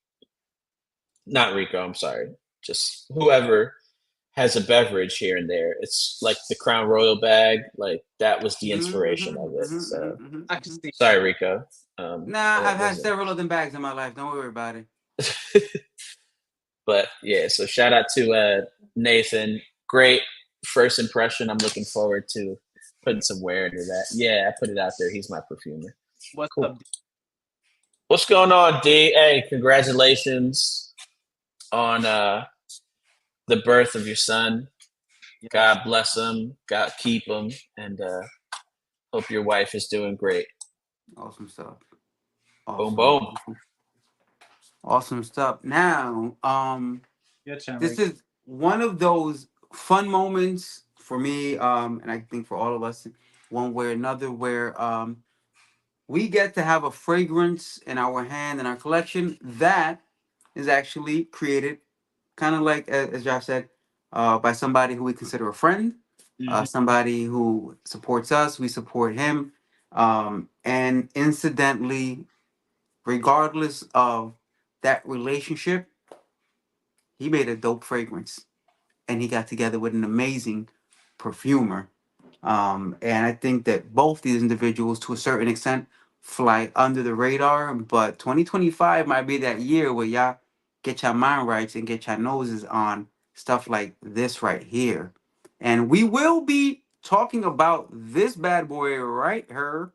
not Rico. I'm sorry. Just whoever has a beverage here and there. It's like the Crown Royal bag. Like that was the inspiration of it. So I can see. sorry, Rico. Nah, I've had was several of them bags in my life. Don't worry about it. But yeah, so shout out to Nathan. Great first impression. I'm looking forward to putting some wear into that. Yeah, I put it out there. He's my perfumer. What's Cool. up? What's going on, D? Hey, congratulations on the birth of your son. God bless him. God keep him, and hope your wife is doing great. Awesome stuff. Boom, boom. Awesome stuff. Now, Your turn, this Rick. is one of those fun moments for me, and I think for all of us, one way or another, where we get to have a fragrance in our hand in our collection that is actually created, kind of like as Josh said, by somebody who we consider a friend, Mhm. somebody who supports us, we support him, and incidentally, regardless of that relationship, he made a dope fragrance, and he got together with an amazing perfumer. And I think that both these individuals, to a certain extent, fly under the radar. But 2025 might be that year where y'all get your mind right and get your noses on stuff like this right here. And we will be talking about this bad boy right here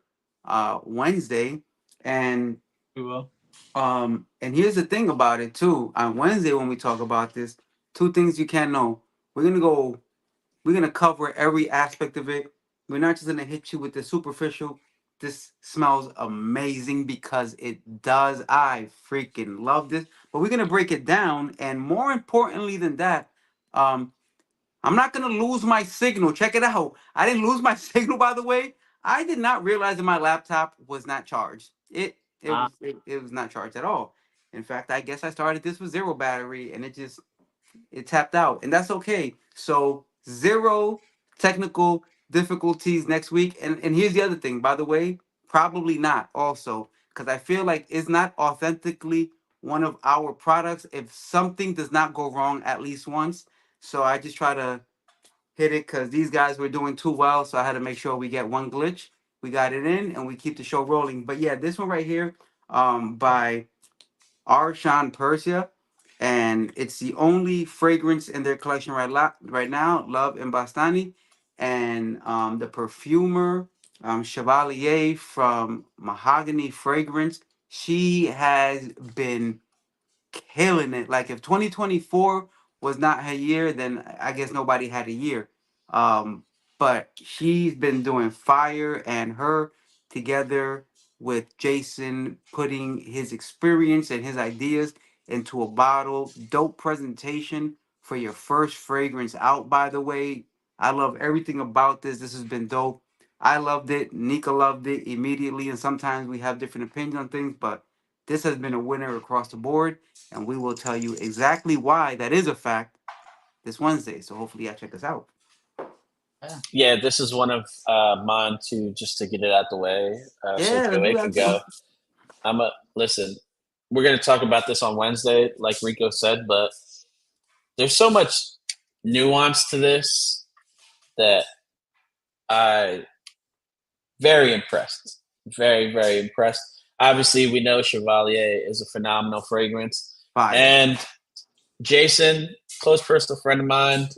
Wednesday. And We will. and here's the thing about it too. On Wednesday when we talk about this, two things you can't know. We're gonna go we're gonna cover every aspect of it. We're not just gonna hit you with the superficial. This smells amazing because it does. I freaking love this. But we're gonna break it down, and more importantly than that, um, I'm not gonna lose my signal. Check it out. I didn't lose my signal, by the way. I did not realize that my laptop was not charged. It was not charged at all. In fact, I guess I started this with zero battery, and it tapped out, and that's okay. So zero technical difficulties next week. And here's the other thing, by the way, probably not also because I feel like it's not authentically one of our products if something does not go wrong at least once. So I just try to hit it because these guys were doing too well. So I had to make sure we get one glitch. We got it in and we keep the show rolling. But yeah, this one right here, by Arshan Persia, and it's the only fragrance in their collection right now. Love and Bastani, and the perfumer Chevalier from Mahogany Fragrance. She has been killing it. Like if 2024 was not her year, then I guess nobody had a year. Um, but she's been doing fire, and her together with Jason putting his experience and his ideas into a bottle. Dope presentation for your first fragrance out, by the way. I love everything about this. This has been dope. I loved it. Nika loved it immediately. And sometimes we have different opinions on things, but this has been a winner across the board, and we will tell you exactly why that is a fact this Wednesday. So hopefully, y'all check us out. Yeah, this is one of mine too. Just to get it out the way, so Yeah, let's do Joey can that too. go. I'm a listen. We're gonna talk about this on Wednesday, like Rico said, but there's so much nuance to this that I very impressed, very very impressed. Obviously, we know Chevalier is a phenomenal fragrance, Fire. and Jason, close personal friend of mine,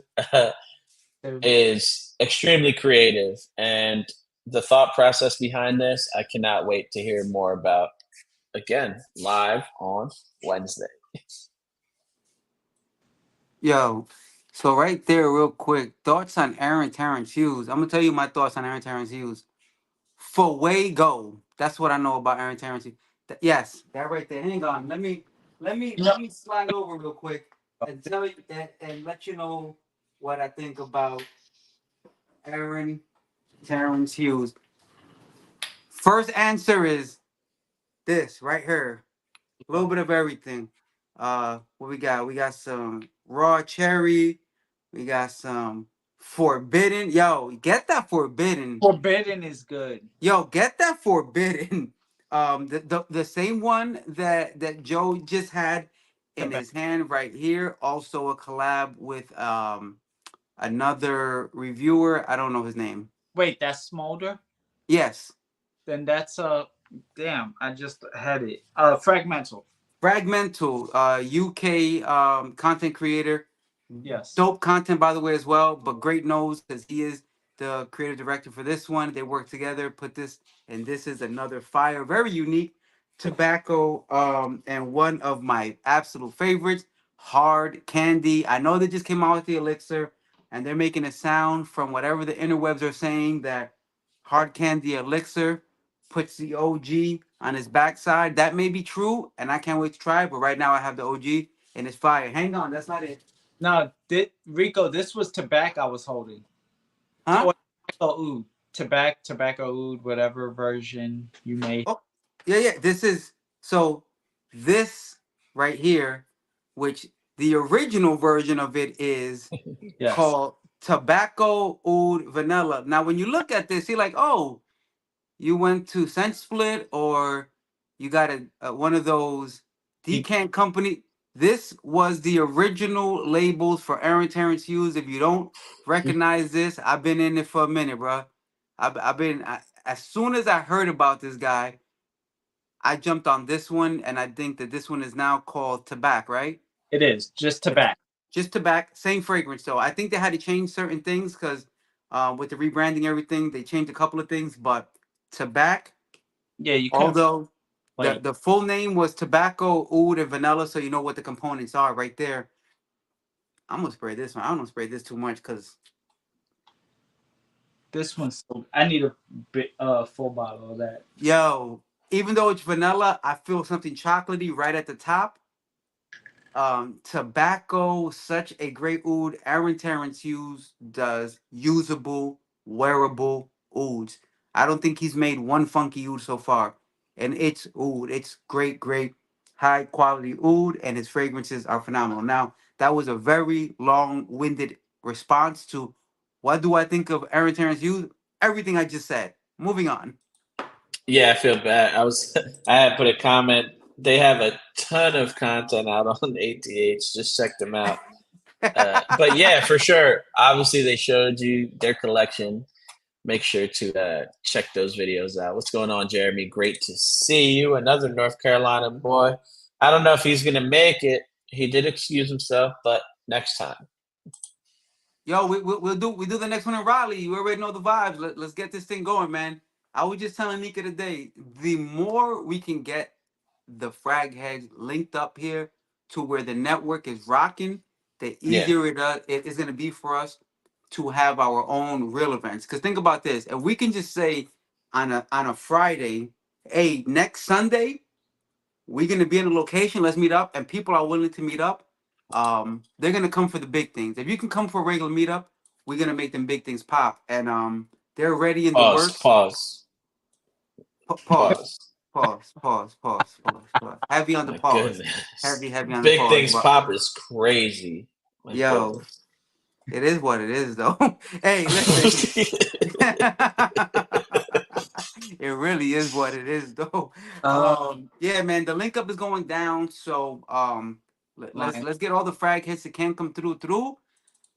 is extremely creative, and the thought process behind this, I cannot wait to hear more about. Again, live on Wednesday. Yo, so right there, real quick, thoughts on Aaron Terrence Hughes. I'm gonna tell you my thoughts on Aaron Terrence Hughes. Fuego. That's what I know about Aaron Terrence Hughes. Yes, that right there. Hang on. Let me slide over real quick and tell you and let you know what I think about Aaron Terrence Hughes. First answer is this right here. A little bit of everything. What we got? We got some raw cherry. We got some forbidden. Yo, get that forbidden. Forbidden is good. Yo, get that forbidden. The same one that Joe just had in Tobacco. his hand right here. Also a collab with another reviewer. I don't know his name. Wait, that's Smolder? Yes. Then that's damn, I just had it. Fragmental. Fragmental, UK content creator. Yes. Dope content, by the way, as well, but great knows because he is the creative director for this one. They work together, put this, and this is another fire, very unique tobacco, and one of my absolute favorites, Hard Candy. I know they just came out with the elixir, and they're making a sound from whatever the interwebs are saying that Hard Candy elixir puts the OG on his backside. That may be true, and I can't wait to try it. But right now, I have the OG, and it's fire. Hang on, that's not it. No, Rico, this was tobacco I was holding. Huh? Or tobacco oud. Tobacco oud, whatever version you may. Oh, yeah, yeah. This is so. This right here, which the original version of it is Yes. called Tobacco Oud Vanilla. Now, when you look at this, you're like, oh, you went to Scent Split or you got one of those decant company. This was the original labels for Aaron Terrence Hughes. If you don't recognize this, I've been in it for a minute, bro. I've been as soon as I heard about this guy, I jumped on this one, and I think that this one is now called Tobacco, right? It is just tobacco. Just Tobacco, same fragrance though. I think they had to change certain things because with the rebranding, everything they changed a couple of things. But Tobacco, Yeah, you couldn't although like the full name was Tobacco, Oud, and Vanilla, so you know what the components are right there. I'm gonna spray this one. I don't spray this too much because this one's. So, I need a full bottle of that. yo, even though it's vanilla, I feel something chocolatey right at the top. Tobacco, such a great oud. Aaron Terrence Hughes does usable, wearable ouds. I don't think he's made one funky oud so far. And it's oud. It's great, great, high quality oud, and his fragrances are phenomenal. Now, that was a very long winded response to what do I think of Aaron Terrence Hughes? Everything I just said. Moving on. Yeah, I feel bad. I had put a comment. They have a ton of content out on ATH. Just check them out. But yeah, for sure. Obviously, they showed you their collection. Make sure to check those videos out. What's going on, Jeremy? Great to see you. Another North Carolina boy. I don't know if he's going to make it. He did excuse himself, but next time. Yo, we'll do the next one in Raleigh. You already know the vibes. Let's get this thing going, man. I was just telling Nika today, the more we can get the frag heads linked up here to where the network is rocking, the Yeah. easier it is gonna be for us to have our own real events. Cause think about this. If we can just say on a Friday, hey, next Sunday, we're gonna be in a location. Let's meet up, and people are willing to meet up. They're gonna come for the big things. If you can come for a regular meetup, we're gonna make them big things pop. And they're ready in the Pause. works. Pause. Pause, Pause. pause, pause, pause, pause, pause. Heavy on the My pause. goodness. Heavy on the Big pause. Things But Pop is crazy. My yo, goodness. it is what it is, though. Hey, listen. It really is what it is, though. Uh, Yeah, man, the link up is going down. So let's Lion. let's get all the frag hits that can come through.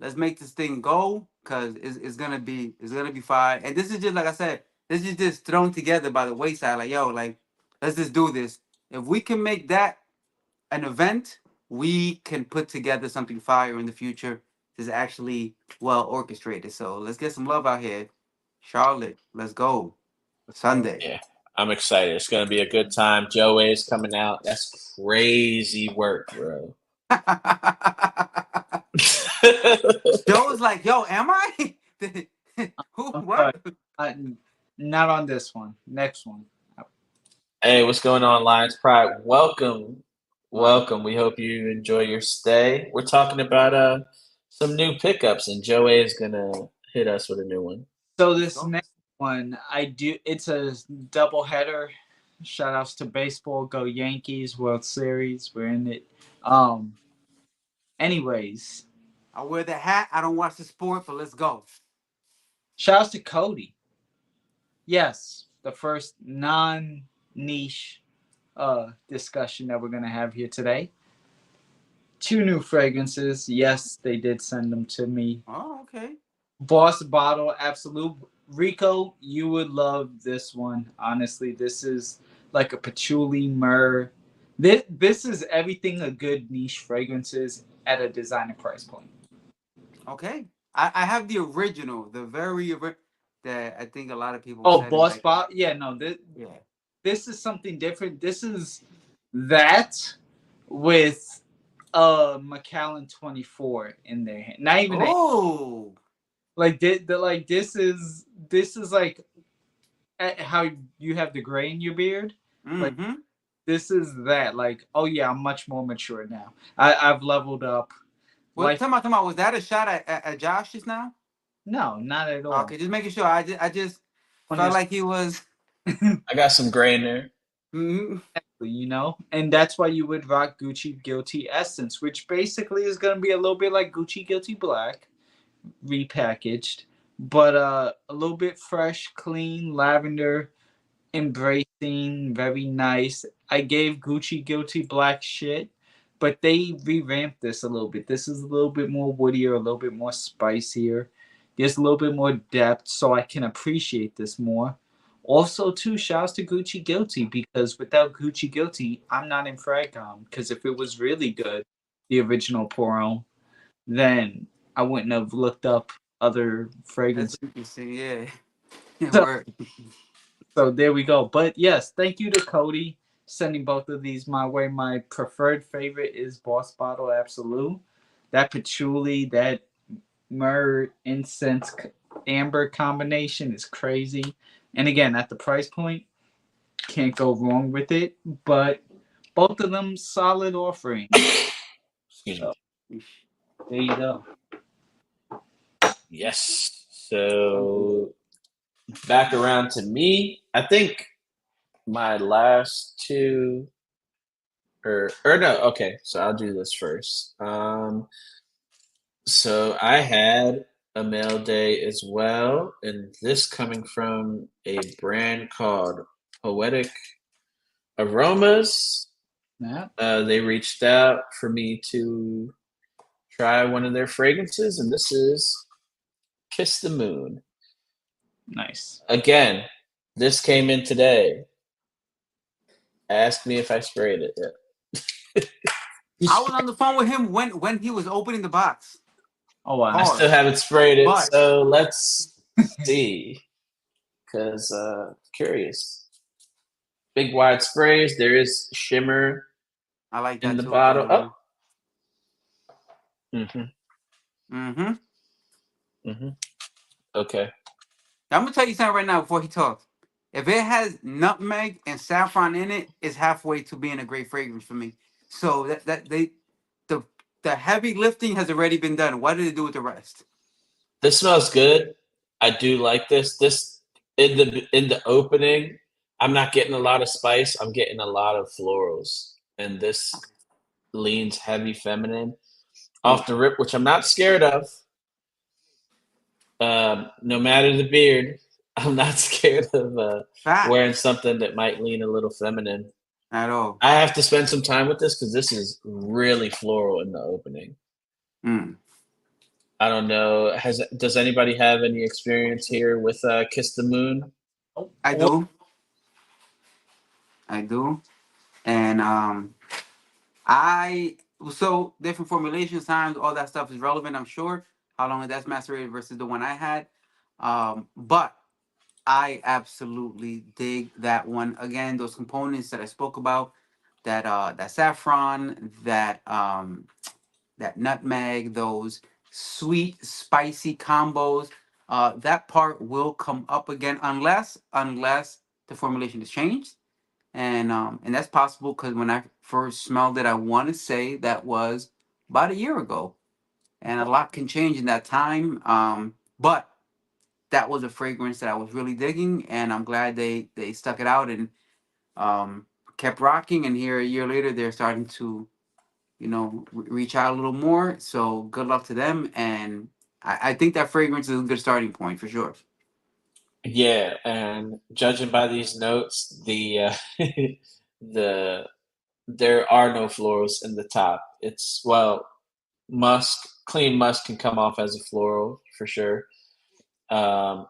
Let's make this thing go because it's gonna be fine. And this is just like I said, this is just thrown together by the wayside. Like yo, like let's just do this. If we can make that an event, we can put together something fire in the future. That's actually well orchestrated. So let's get some love out here, Charlotte. Let's go Let's go. Sunday. Yeah, I'm excited. It's gonna be a good time. Joe A's coming out. That's crazy work, bro. Joe was like, "Yo, am I? Who? I'm sorry. What?" Not on this one. Next one. Hey, what's going on, Lions Pride? Welcome, Line. welcome. We hope you enjoy your stay. We're talking about some new pickups, and Joe A is gonna hit us with a new one. So Let's this go. next one, I do. It's a double header. Shout outs to baseball. Go Yankees. World Series. We're in it. Um. Anyways, I wear the hat. I don't watch the sport, but let's go. shout outs to Cody. Yes, the first non-niche discussion that we're gonna have here today. Two new fragrances. Yes, they did send them to me. Oh, okay. Boss Bottle Absolute. Rico, you would love this one. Honestly, this is like a patchouli myrrh. This is everything a good niche fragrance is at a designer price point. Okay. I have the original, the very that I think a lot of people Oh, said it Boss like, Bottle. Yeah, no, yeah. this is something different. This is that with Macallan 24 in there. Not even a Oh. like like this is like how you have the gray in your beard. Like Mm-hmm. this is that. Like, oh yeah, I'm much more mature now. I've leveled up. What? Life. Tell me, was that a shot at Josh just now? No, not at all. Okay, just making sure. I just On felt this, like he was. I got some gray in there. Mm-hmm. and that's why you would rock Gucci Guilty Essence, which basically is gonna be a little bit like Gucci Guilty Black, repackaged, but a little bit fresh, clean, lavender, embracing, very nice. I gave Gucci Guilty Black shit, but they revamped this a little bit. This is a little bit more woodier, a little bit more spicier. There's a little bit more depth, so I can appreciate this more. Also, too, shouts to Gucci Guilty, because without Gucci Guilty, I'm not in Fragcom. Because if it was really good, the original Poro, then I wouldn't have looked up other That's fragrances. interesting. Yeah. So, Word. so there we go. But yes, thank you to Cody sending both of these my way. My preferred favorite is Boss Bottle Absolute. That patchouli, that myrrh, incense, amber combination is crazy. And again, at the price point, can't go wrong with it. But both of them solid offerings. Excuse So me. there you go. Yes. So back around to me. I think my last two, or no. Okay, so I'll do this first. So I had a mail day as well, and this coming from a brand called Poetic Aromas. Yeah. They reached out for me to try one of their fragrances, and this is Kiss the Moon. Nice. Again, this came in today. Ask me if I sprayed it yet. I was on the phone with him when he was opening the box. Oh wow. I still Pause. haven't sprayed it, But so let's see. Because curious. Big wide sprays. There is shimmer I like in that the too. bottle. Oh. Mm-hmm. Mm-hmm. Mm-hmm. Okay. I'm gonna tell you something right now before he talks. If it has nutmeg and saffron in it, it's halfway to being a great fragrance for me. So the the heavy lifting has already been done. What did it do with the rest? This smells good. I do like this. This in the opening, I'm not getting a lot of spice. I'm getting a lot of florals, and this leans heavy feminine off the rip, which I'm not scared of. No matter the beard, I'm not scared of Fat wearing something that might lean a little feminine. at all. I have to spend some time with this because this is really floral in the opening. Mm. I don't know. Does anybody have any experience here with Kiss the Moon? I do. I do. And I so different formulations, times, all that stuff is relevant, I'm sure. How long that's macerated versus the one I had. But I absolutely dig that one. Again, those components that I spoke about, that saffron, that nutmeg, those sweet, spicy combos. That part will come up again unless the formulation is changed. And that's possible because when I first smelled it, I want to say that was about a year ago. And a lot can change in that time. But that was a fragrance that I was really digging, and I'm glad they stuck it out and kept rocking. And here a year later, they're starting to reach out a little more. So good luck to them, and I think that fragrance is a good starting point for sure. Yeah, and judging by these notes, the there are no florals in the top. It's well, clean musk can come off as a floral for sure.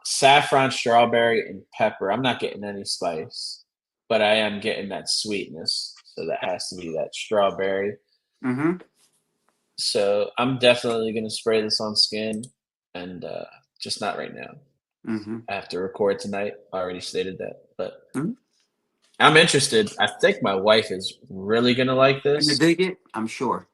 Saffron, strawberry, and pepper. I'm not getting any spice, but I am getting that sweetness. So that has to be that strawberry. Mm-hmm. So I'm definitely gonna spray this on skin, and just not right now. Mm-hmm. I have to record tonight. I already stated that, but Mm-hmm. I'm interested. I think my wife is really gonna like You this, dig it? I'm sure.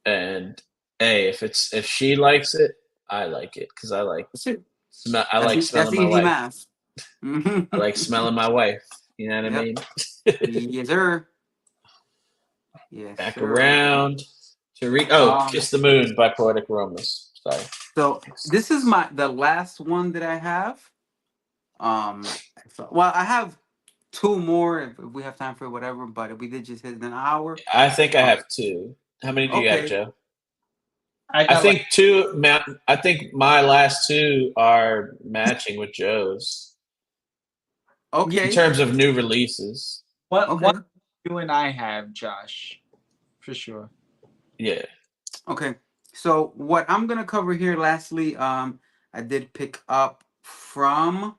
and hey, if she likes it, I like it because I like That's it. smell. I That's like that's smelling my easy wife. math. I like smelling my wife. You know what I Yep. mean? Yes, sir. Yes, Back sir. around to Um. Kiss the Moon by Poetic Aromas. Sorry. So this is the last one that I have. Well, I have two more if we have time for whatever, but we did just hit an hour. I think I Um, have two. How many do you have, okay, Joe? I I got like think two. I think my last two are matching with Joe's in okay, terms of new releases. one okay, you and I have, Josh, for sure. Yeah. okay. So what I'm gonna cover here, lastly, I did pick up from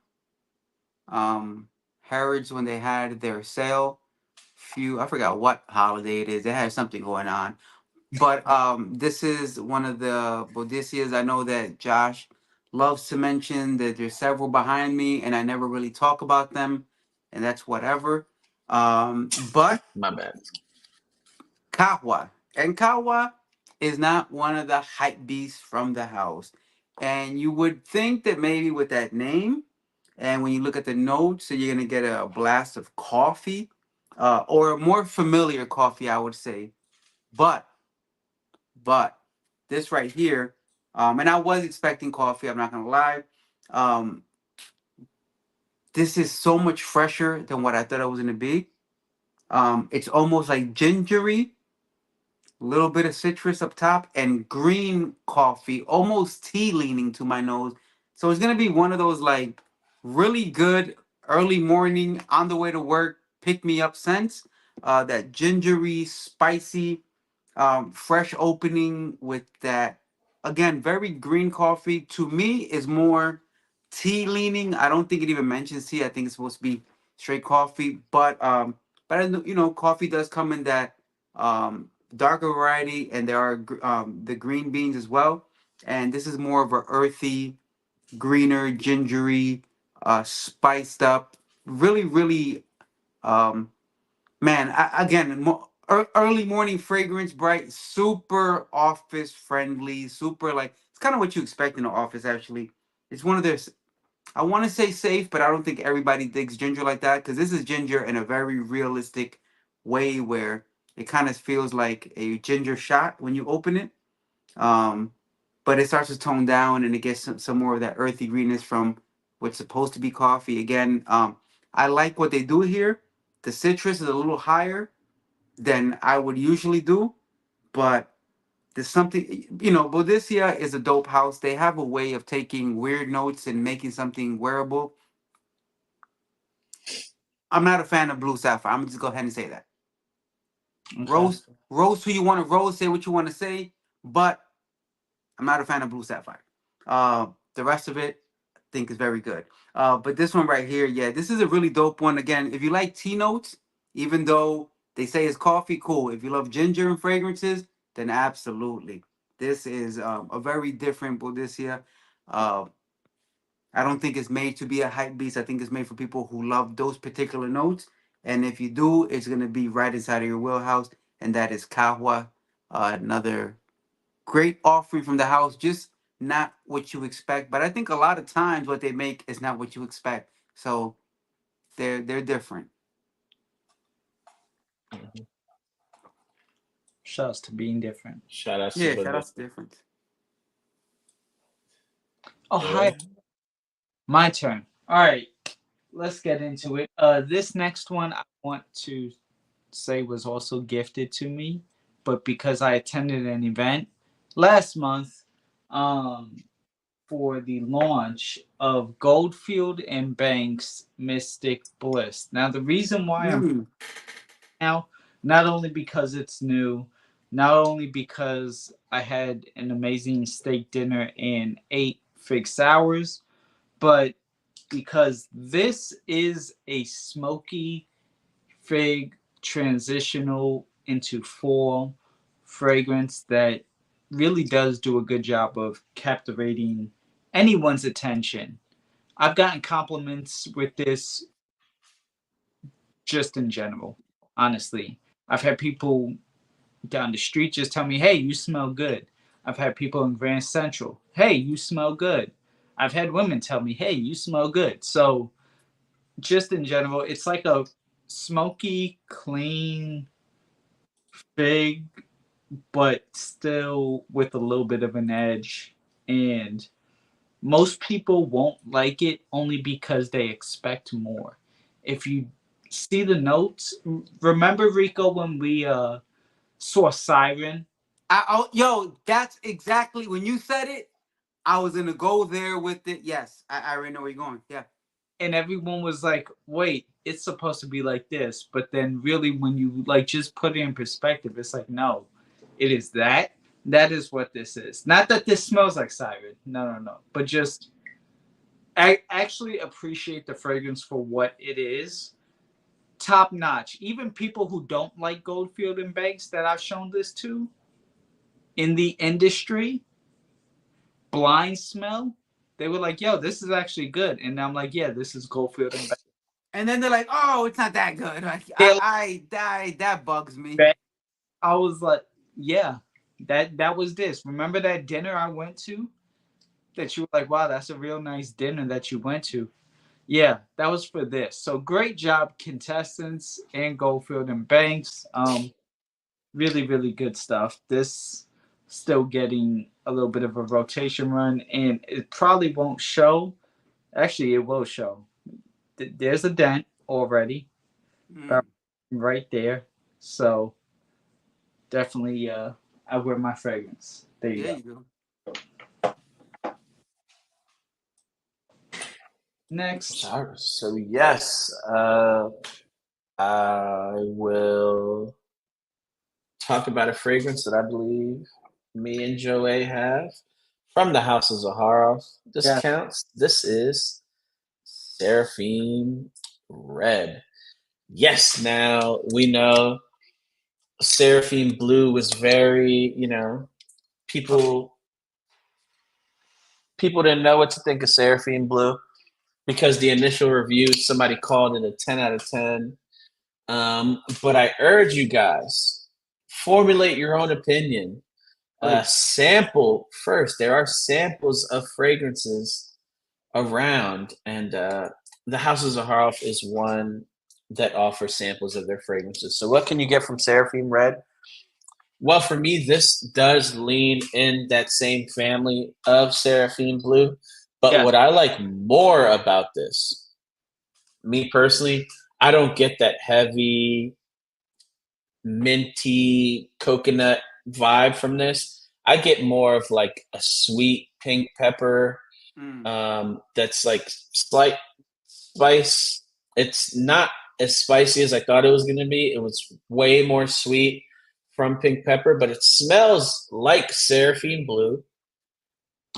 Harrods when they had their sale. I forgot what holiday it is. They had something going on. But this is one of the Bodicias. I know that Josh loves to mention that there's several behind me, and I never really talk about them, and that's whatever. But My bad. Kawa. And Kawa is not one of the hype beasts from the house. And you would think that maybe with that name, and when you look at the notes, so you're gonna get a blast of coffee, or a more familiar coffee, I would say. But but this right here, and I was expecting coffee. I'm not gonna lie. Um, this is so much fresher than what I thought it was gonna be. It's almost like gingery, little bit of citrus up top, and green coffee, almost tea leaning to my nose. So it's gonna be one of those like really good early morning on the way to work pick me up scents. That gingery, spicy, fresh opening with that again very green coffee. To me, is more tea leaning. I don't think it even mentions tea. I think it's supposed to be straight coffee, but coffee does come in that darker variety, and there are the green beans as well. And this is more of a earthy, greener, gingery, spiced up, really, really, um, man. Again, early morning fragrance, bright, super office friendly, super like it's kind of what you expect in the office. Actually, it's one of their. I want to say safe, but I don't think everybody digs ginger like that because this is ginger in a very realistic way where it kind of feels like a ginger shot when you open it. Um, but it starts to tone down and it gets some more of that earthy greenness from what's supposed to be coffee. Again, I like what they do here. The citrus is a little higher than I would usually do, but there's something, Boudicca is a dope house. They have a way of taking weird notes and making something wearable. I'm not a fan of Blue Sapphire. I'm gonna just go ahead and say that. Okay. Roast who you want to roast, say what you want to say, but I'm not a fan of Blue Sapphire. The rest of it, I think, is very good. But this one right here, yeah, this is a really dope one. Again, if you like tea notes, even though they say it's coffee, cool. If you love ginger and fragrances, then absolutely. This is a very different Boudicca. Uh, I don't think it's made to be a hype beast. I think it's made for people who love those particular notes. And if you do, it's going to be right inside of your wheelhouse. And that is Kahwa, another great offering from the house. Just not what you expect. But I think a lot of times what they make is not what you expect. So they're different. Mhm. Shouts to being different. Shout out to Yeah, the shout out to different. Oh, hi. boy. My turn. All right. Let's get into it. This next one I want to say was also gifted to me, but because I attended an event last month, um, for the launch of Goldfield and Banks Mystic Bliss. Now, the reason why I'm Mm. now, not only because it's new, not only because I had an amazing steak dinner and 8 fig sours, but because this is a smoky fig transitional into fall fragrance that really does do a good job of captivating anyone's attention. I've gotten compliments with this just in general, honestly. I've had people down the street just tell me, hey, you smell good. I've had people in Grand Central, hey, you smell good. I've had women tell me, hey, you smell good. So, just in general, it's like a smoky, clean fig, but still with a little bit of an edge. And most people won't like it only because they expect more. If you see the notes, remember Rico when we saw Siren Yo, that's exactly when you said it. I was gonna go there with it. Yes, I already know where you're going. Yeah. and everyone was like, "Wait, it's supposed to be like this," but then really when you like just put it in perspective, it's like, "No, it is that. That is what this is. Not that this smells like Siren. No, no, no. But just I actually appreciate the fragrance for what it is. Top notch. Even people who don't like Goldfield and Banks that I've shown this to in the industry, blind smell, they were like, "Yo, this is actually good," and I'm like, "Yeah, this is Goldfield and Banks." And then they're like, "Oh, it's not that good." Like, They're that bugs me. like, I was like, "Yeah, that was this." Remember that dinner I went to that you were like, "Wow, that's a real nice dinner that you went to." Yeah, that was for this. So great job, contestants and Goldfield and Banks. Really, really good stuff. This still getting a little bit of a rotation run, and it probably won't show. Actually, it will show. There's a dent already Mm, right there. So definitely, I wear my fragrance. There you there go. you go. Next, So yes, I will talk about a fragrance that I believe me and Joey have from the House of Zaharoff. This yeah, counts. This is Seraphim Red. Yes, now we know Seraphim Blue was very, people people didn't know what to think of Seraphim Blue because the initial review somebody called it a 10 out of 10. But I urge you guys, formulate your own opinion. please. Sample first. There are samples of fragrances around, and the House of Zaharoff is one that offers samples of their fragrances. So, what can you get from Seraphim Red? Well, for me, this does lean in that same family of Seraphim Blue. But Yeah, what I like more about this, me personally, I don't get that heavy minty coconut vibe from this. I get more of like a sweet pink pepper Mm, that's like slight spice. It's not as spicy as I thought it was going to be. It was way more sweet from pink pepper, but it smells like Seraphine Blue.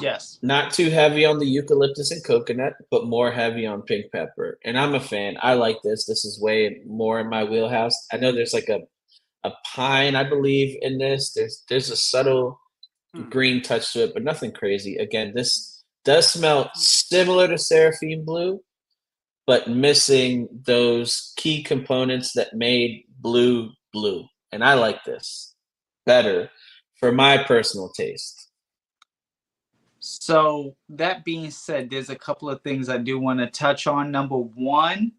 yes. Not too heavy on the eucalyptus and coconut, but more heavy on pink pepper. And I'm a fan. I like this. This is way more in my wheelhouse. I know there's like a pine, I believe, in this. There's a subtle mm. green touch to it, but nothing crazy. Again, this does smell similar to Seraphine Blue, but missing those key components that made blue blue. And I like this better for my personal taste. So that being said, there's a couple of things I do want to touch on. Number one,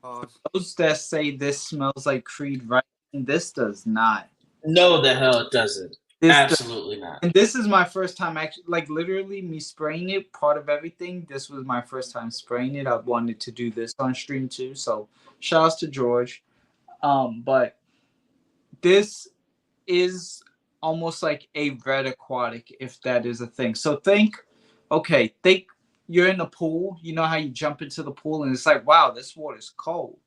Pause. those that say this smells like Creed writing, this does not. No, the hell it doesn't. This does, Absolutely not. and this is my first time actually, like literally me spraying it. Part of everything. This was my first time spraying it. I wanted to do this on stream too. So shouts to George. But this is almost like a red aquatic, if that is a thing. So think you're in the pool. You know how you jump into the pool and it's like, wow, this water's cold.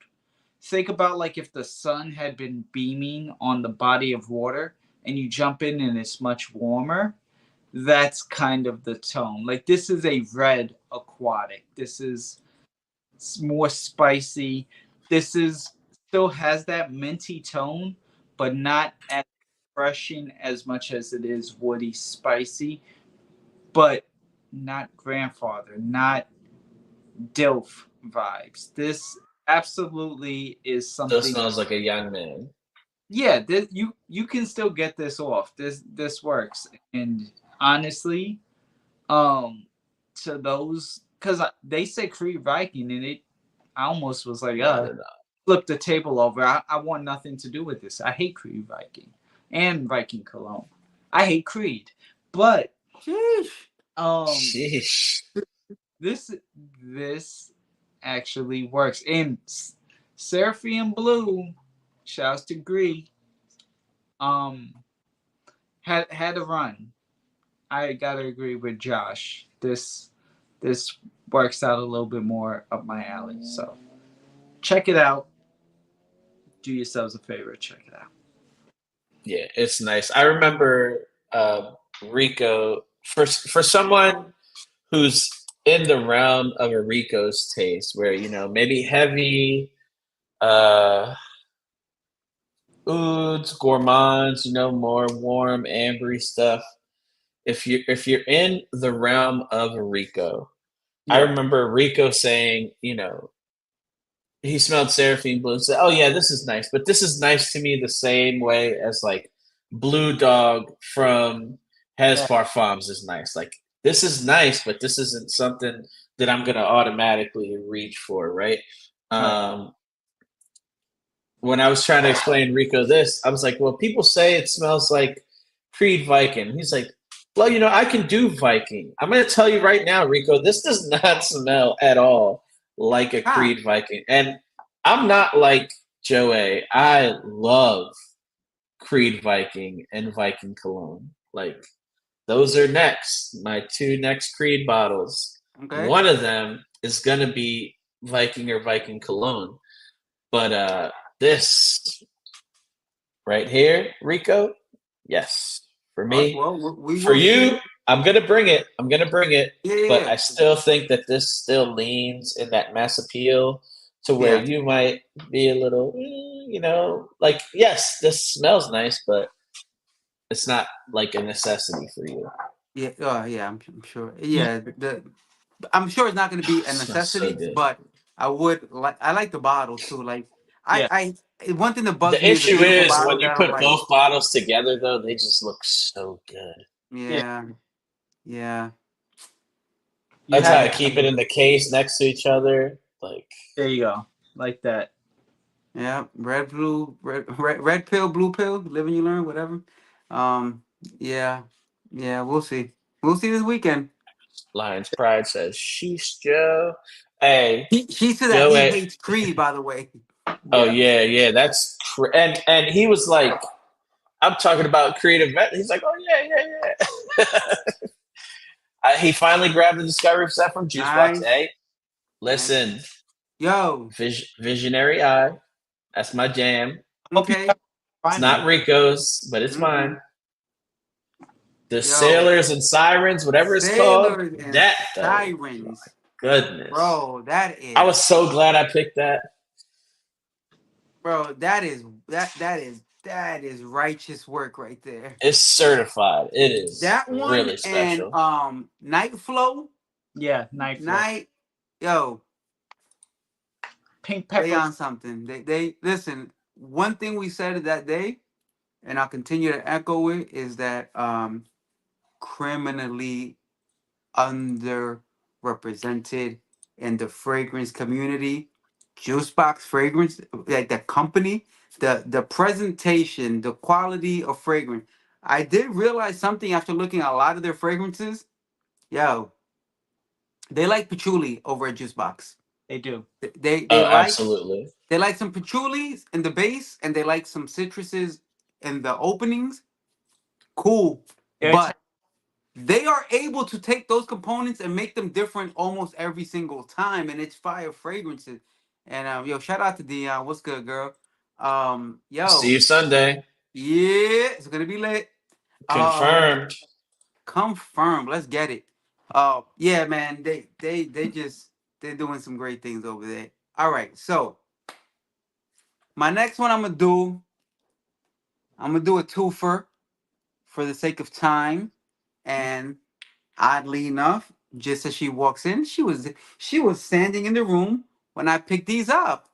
Think about like if the sun had been beaming on the body of water and you jump in and it's much warmer. That's kind of the tone. Like this is a red aquatic. This is more spicy. This is still has that minty tone, but not as refreshing as much as it is woody spicy, but not grandfather, not DILF vibes. This absolutely is Still something. smells like a young man. Yeah, you can still get this off. This works, and honestly, um, to those because they said Creed Viking, and it I almost was like, Not at all. flip the table over. I want nothing to do with this. I hate Creed Viking and Viking Cologne. I hate Creed, but Sheesh. um, Sheesh. this this actually works. And Seraphim Blue, shouts to Gree, um, had a run. I gotta agree with Josh. This works out a little bit more up my alley. So check it out. Do yourselves a favor. Check it out. Yeah, it's nice. I remember Rico for someone who's in the realm of a Rico's taste, where maybe heavy uh ouds, gourmands, more warm, ambery stuff. If you're in the realm of a Rico, I Yeah. remember Rico saying, he smelled Seraphine Blue and said, "Oh yeah, this is nice, but this is nice to me the same way as like Blue Dog from Has Yeah. Parfums is nice. Like this is nice, but this isn't something that I'm gonna automatically reach for, right?" Right. Um, when I was trying to explain Rico this, I was like, "Well, people say it smells like Creed Viking." He's like, "Well, I can do Viking. I'm going to tell you right now, Rico, this does not smell at all like a Huh. Creed Viking." And I'm not like Joey. I love Creed Viking and Viking Cologne. Like those are next. My two next Creed bottles. Okay. One of them is going to be Viking or Viking Cologne. But this right here, Rico, yes. For All right. me, Well, we for will you, see. I'm gonna bring it. I'm gonna bring it. Yeah, But yeah, I still think that this still leans in that mass appeal to where yeah, you might be a little, like yes, this smells nice, but it's not like a necessity for you. yeah. Yeah. I'm sure. Yeah, I'm sure it's not going to be a Smells so necessity, good. but I like the bottle too. Like Yeah. one thing that bugs The me is a issue beautiful is bottle when that you I don't put like. both bottles together, though, they just look so good. Yeah. Yeah, yeah, You That's have how yeah. I keep it in the case next to each other. Like there you go. Like that. Yeah, red, blue, red pill, blue pill. Live and you learn, whatever. Um, yeah, yeah. We'll see. We'll see this weekend. Lions Pride says, "Sheesh, Joe." Hey, He said that Joe. he hates Creed. By the way. Oh Yeah. yeah, yeah. And he was like, "I'm talking about creative." He's like, "Oh yeah, yeah, yeah." He finally grabbed the discovery set from Juicebox. Nice, Hey, nice. listen, Yo, Visionary Eye. That's my jam. Hope you okay. guys It's find not it. Rico's, but it's Mm-mm. mine. The Yo, Sailors and Sirens, whatever it's called. sailors and That though, sirens, goodness. bro. That I is, was so glad I picked that. bro. That is righteous work right there. It's certified. It is That one really and special. Night Flow, Yeah. Night flow. night. Yo, Pink they pepper. on something. They listen. One thing we said that day, and I'll continue to echo it, is that criminally underrepresented in the fragrance community. Juicebox fragrance, like the company, the presentation, the quality of fragrance. I did realize something after looking at a lot of their fragrances. Yo, they like patchouli over at Juicebox. They do. They Oh, like absolutely. some patchoulis in the base, and they like some citruses in the openings. Cool, Every but time. they are able to take those components and make them different almost every single time, and it's fire fragrances. And yo, shout out to Dion. What's good, girl? See Yo, you Sunday. yeah, it's gonna be lit. Um, Confirmed. confirmed. Let's get it. Yeah, man. They just they're doing some great things over there. All right, so my next one I'm gonna do a twofer for the sake of time. And oddly enough, just as she walks in, she was standing in the room when I picked these up.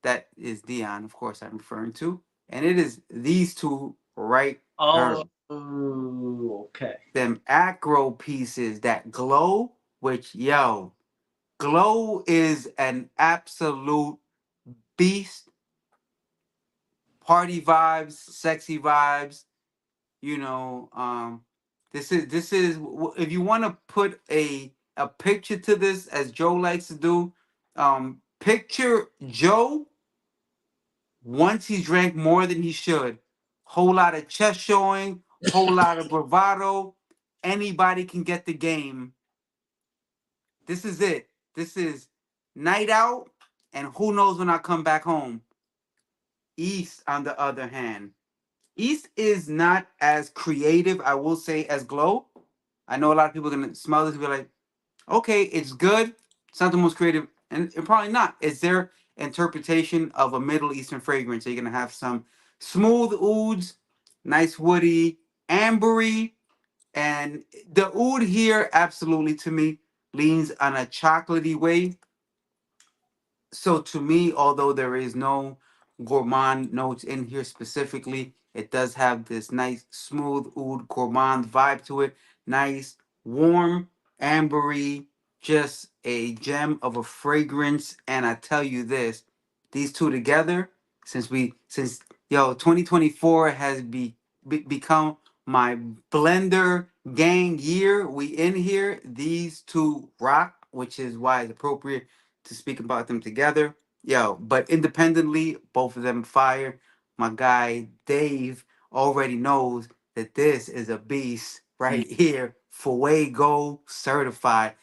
That is Dion, of course, I'm referring to. And it is these two right here. Oh, okay. Them acro pieces that glow, which yo, glow is an absolute beast. Party vibes, sexy vibes, you know. This is if you want to put a picture to this, as Joe likes to do. Picture Joe once he drank more than he should. Whole lot of chest showing, whole lot of bravado. Anybody can get the game. This is it. This is night out, and who knows when I come back home. East, on the other hand, East is not as creative, I will say, as Glow. I know a lot of people are gonna smell this and be like, okay, it's good. It's not the most creative, and probably not. It's their interpretation of a Middle Eastern fragrance. So you're gonna have some smooth ouds, nice woody, ambery, and the oud here absolutely to me leans on a chocolatey way. So to me, although there is no gourmand notes in here specifically, it does have this nice smooth oud gourmand vibe to it. Nice, warm, ambery, just a gem of a fragrance. And I tell you this, these two together, since 2024 has become my blender gang year. We in here, these two rock, which is why it's appropriate to speak about them together. But independently, both of them fire. My guy Dave already knows that this is a beast right here. Fuego certified.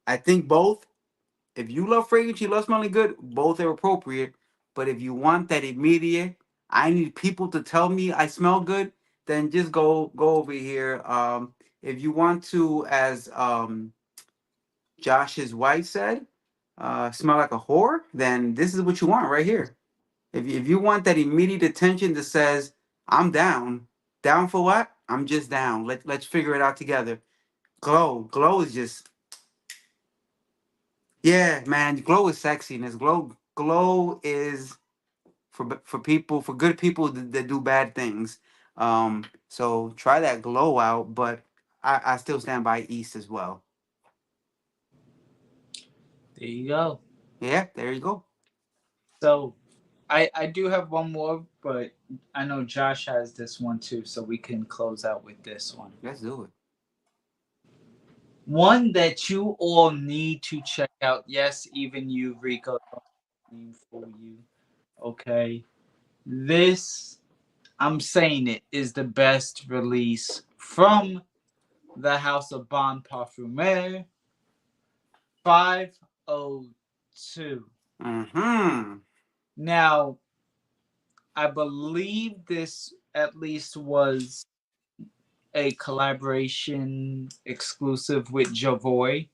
I think both, if you love fragrance, you love smelling good, both are appropriate. But if you want that immediate, I need people to tell me I smell good, then just go over here. If you want to, as Josh's wife said, smell like a whore, then this is what you want right here. If you want that immediate attention that says, I'm down. Down for what? I'm just down. Let's figure it out together. Glow. Glow is just, yeah, man. Glow is sexiness. Glow is for people, for good people that do bad things. So try that glow out, but I still stand by East as well. There you go. Yeah, there you go. So I do have one more, but I know Josh has this one too, so we can close out with this one. Let's do it. One that you all need to check out. Yes, even you, Rico, don't let me fool you. Okay. This, I'm saying it, is the best release from the House of Bon Parfumeur 502. Mm-hmm. Now, I believe this at least was a collaboration exclusive with Javoy,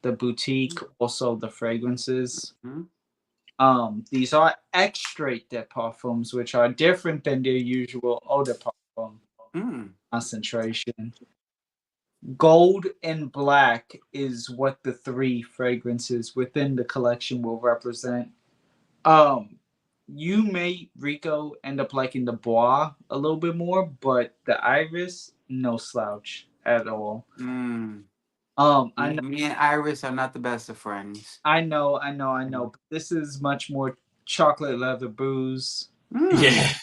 the boutique, also the fragrances. Mm-hmm. These are extrait de parfums, which are different than their usual eau de parfum Mm. concentration. Gold and black is what the three fragrances within the collection will represent. Um, you may, Rico, end up liking the Bois a little bit more, but the Iris, no slouch at all. Mm. I Me, know, me and Iris are not the best of friends. I know. But this is much more chocolate leather booze. Mm. Yeah.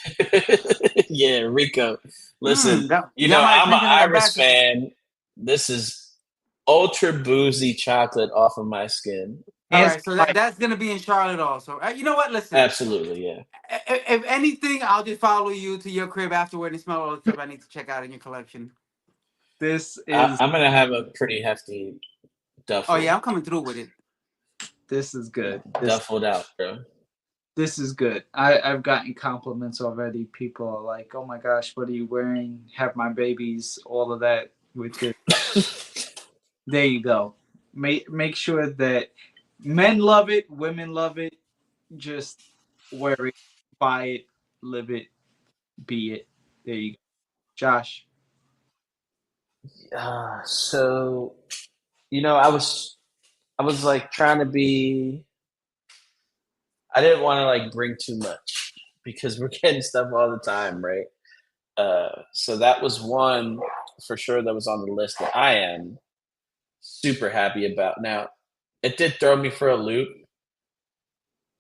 Yeah, Rico. Listen, Mm. Got my I'm an attention in that Iris back. fan. This is ultra boozy chocolate off of my skin. All And right, so like that's gonna be in Charlotte also. You know what? Listen, Absolutely, yeah. if anything, I'll just follow you to your crib afterward and smell all the stuff I need to check out in your collection. this is I'm gonna have a pretty hefty Oh yeah, duffel, I'm coming through with it. this is good. duffled out, bro. This is good. I've gotten compliments already. People are like, "Oh my gosh, what are you wearing? Have my babies." All of that with this. There you go. Make sure that men love it, women love it. Just wear it, buy it, live it, be it. There you go. Josh. So I was like trying to be. I didn't want to like bring too much because we're getting stuff all the time, right? So that was one for sure that was on the list that I am super happy about. Now, it did throw me for a loop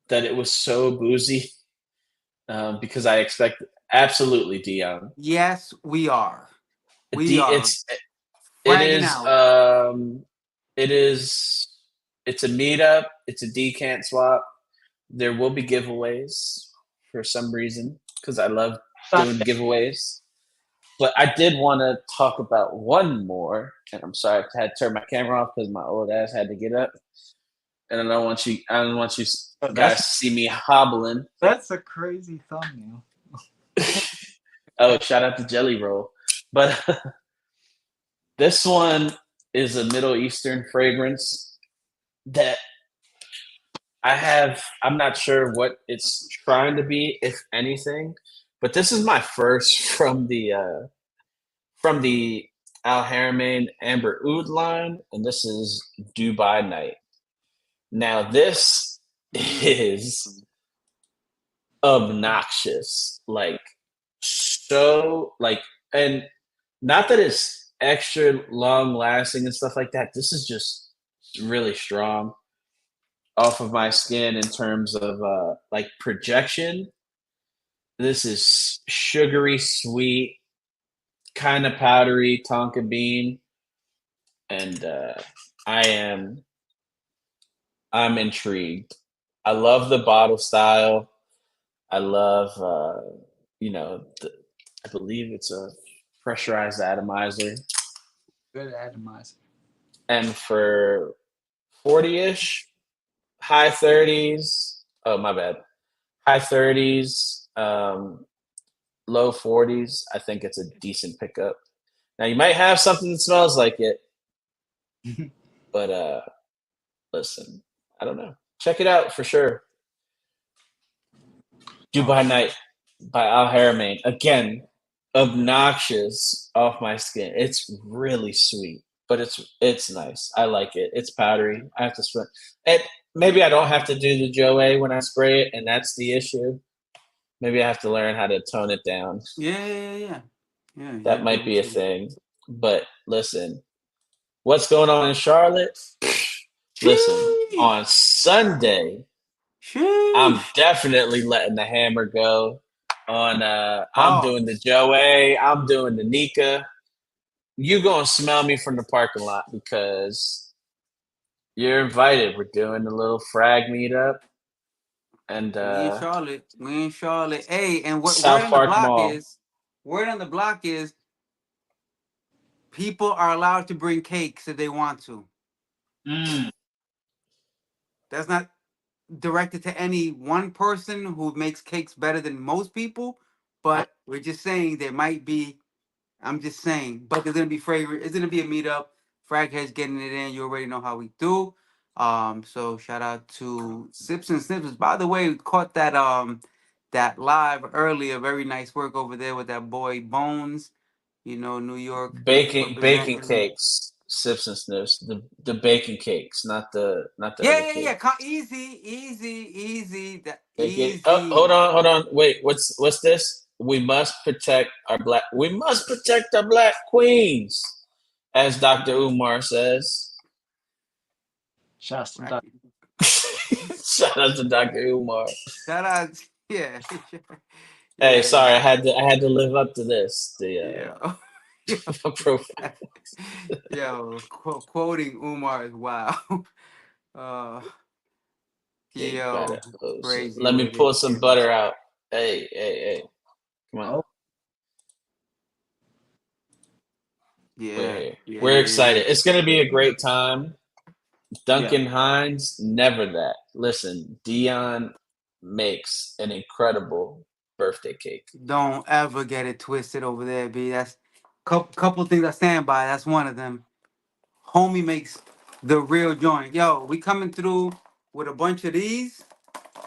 that it was so boozy because I expect absolutely Dion. Yes, we are. We D, are it fragging is out. it is it's a meetup. It's a decant swap. There will be giveaways for some reason because I love doing giveaways. But I did want to talk about one more, and I'm sorry I had to turn my camera off because my old ass had to get up, and I don't want you guys to see me hobbling. That's a crazy thumbnail. Oh, shout out to Jelly Roll, but this one is a Middle Eastern fragrance that I'm not sure what it's trying to be, if anything, but this is my first from the Al Haramain Amber Oud line, and this is Dubai Night. Now this is obnoxious, like so like, and not that it's extra long lasting and stuff like that. This is just really strong off of my skin in terms of like projection. This is sugary sweet, kind of powdery tonka bean, and I'm intrigued. I love the bottle style. I love I believe it's a pressurized atomizer, Good atomizer. and for 40ish, high 30s. Oh, my bad. High 30s, low 40s. I think it's a decent pickup. Now you might have something that smells like it, but listen, I don't know. Check it out for sure. Dubai Night by Al Haramain. Again, obnoxious off my skin. It's really sweet, but it's nice. I like it. It's powdery. I have to spray it. Maybe I don't have to do the Joe when I spray it, and that's the issue. Maybe I have to learn how to tone it down. Yeah. That might be a thing. But listen, what's going on in Charlotte? Listen, on Sunday, I'm definitely letting the hammer go. I'm doing the Joe. I'm doing the Nika. You gonna smell me from the parking lot because you're invited. We're doing a little frag meetup, and We in Charlotte. We in Charlotte. Hey, and word South on the Park block Mall. is people are allowed to bring cakes if they want to. That's not directed to any one person who makes cakes better than most people, but we're just saying there might be. I'm just saying, but there's gonna be fragrant. It's gonna be a meetup. Fraghead's getting it in. You already know how we do. So shout out to Sips and Snippets. By the way, we caught that live earlier. Very nice work over there with that boy Bones. You know, New York Baking representing. cakes, sips and sniffs. The baking cakes, not the other Yeah. cake. Easy. That Oh, hold easy. on. Wait, what's this? We must protect our black queens, as Dr. Umar says. Shouts to Right. Doc. Shout out to Dr. Umar. Shout out, yeah. Hey, Yeah. sorry, I had to live up to this. Yeah. Profile. Quoting Umar is wow. Uh, Yeah, you got yo, it. Oh, so crazy let me with it. pull some butter out. Hey. Come on. Oh, Yeah. We're excited. It's going to be a great time. yeah. Duncan Hines, never that. Listen, Dion makes an incredible birthday cake. Don't ever get it twisted over there, B. That's couple things I stand by. That's one of them. Homie makes the real joint. Yo, we coming through with a bunch of these to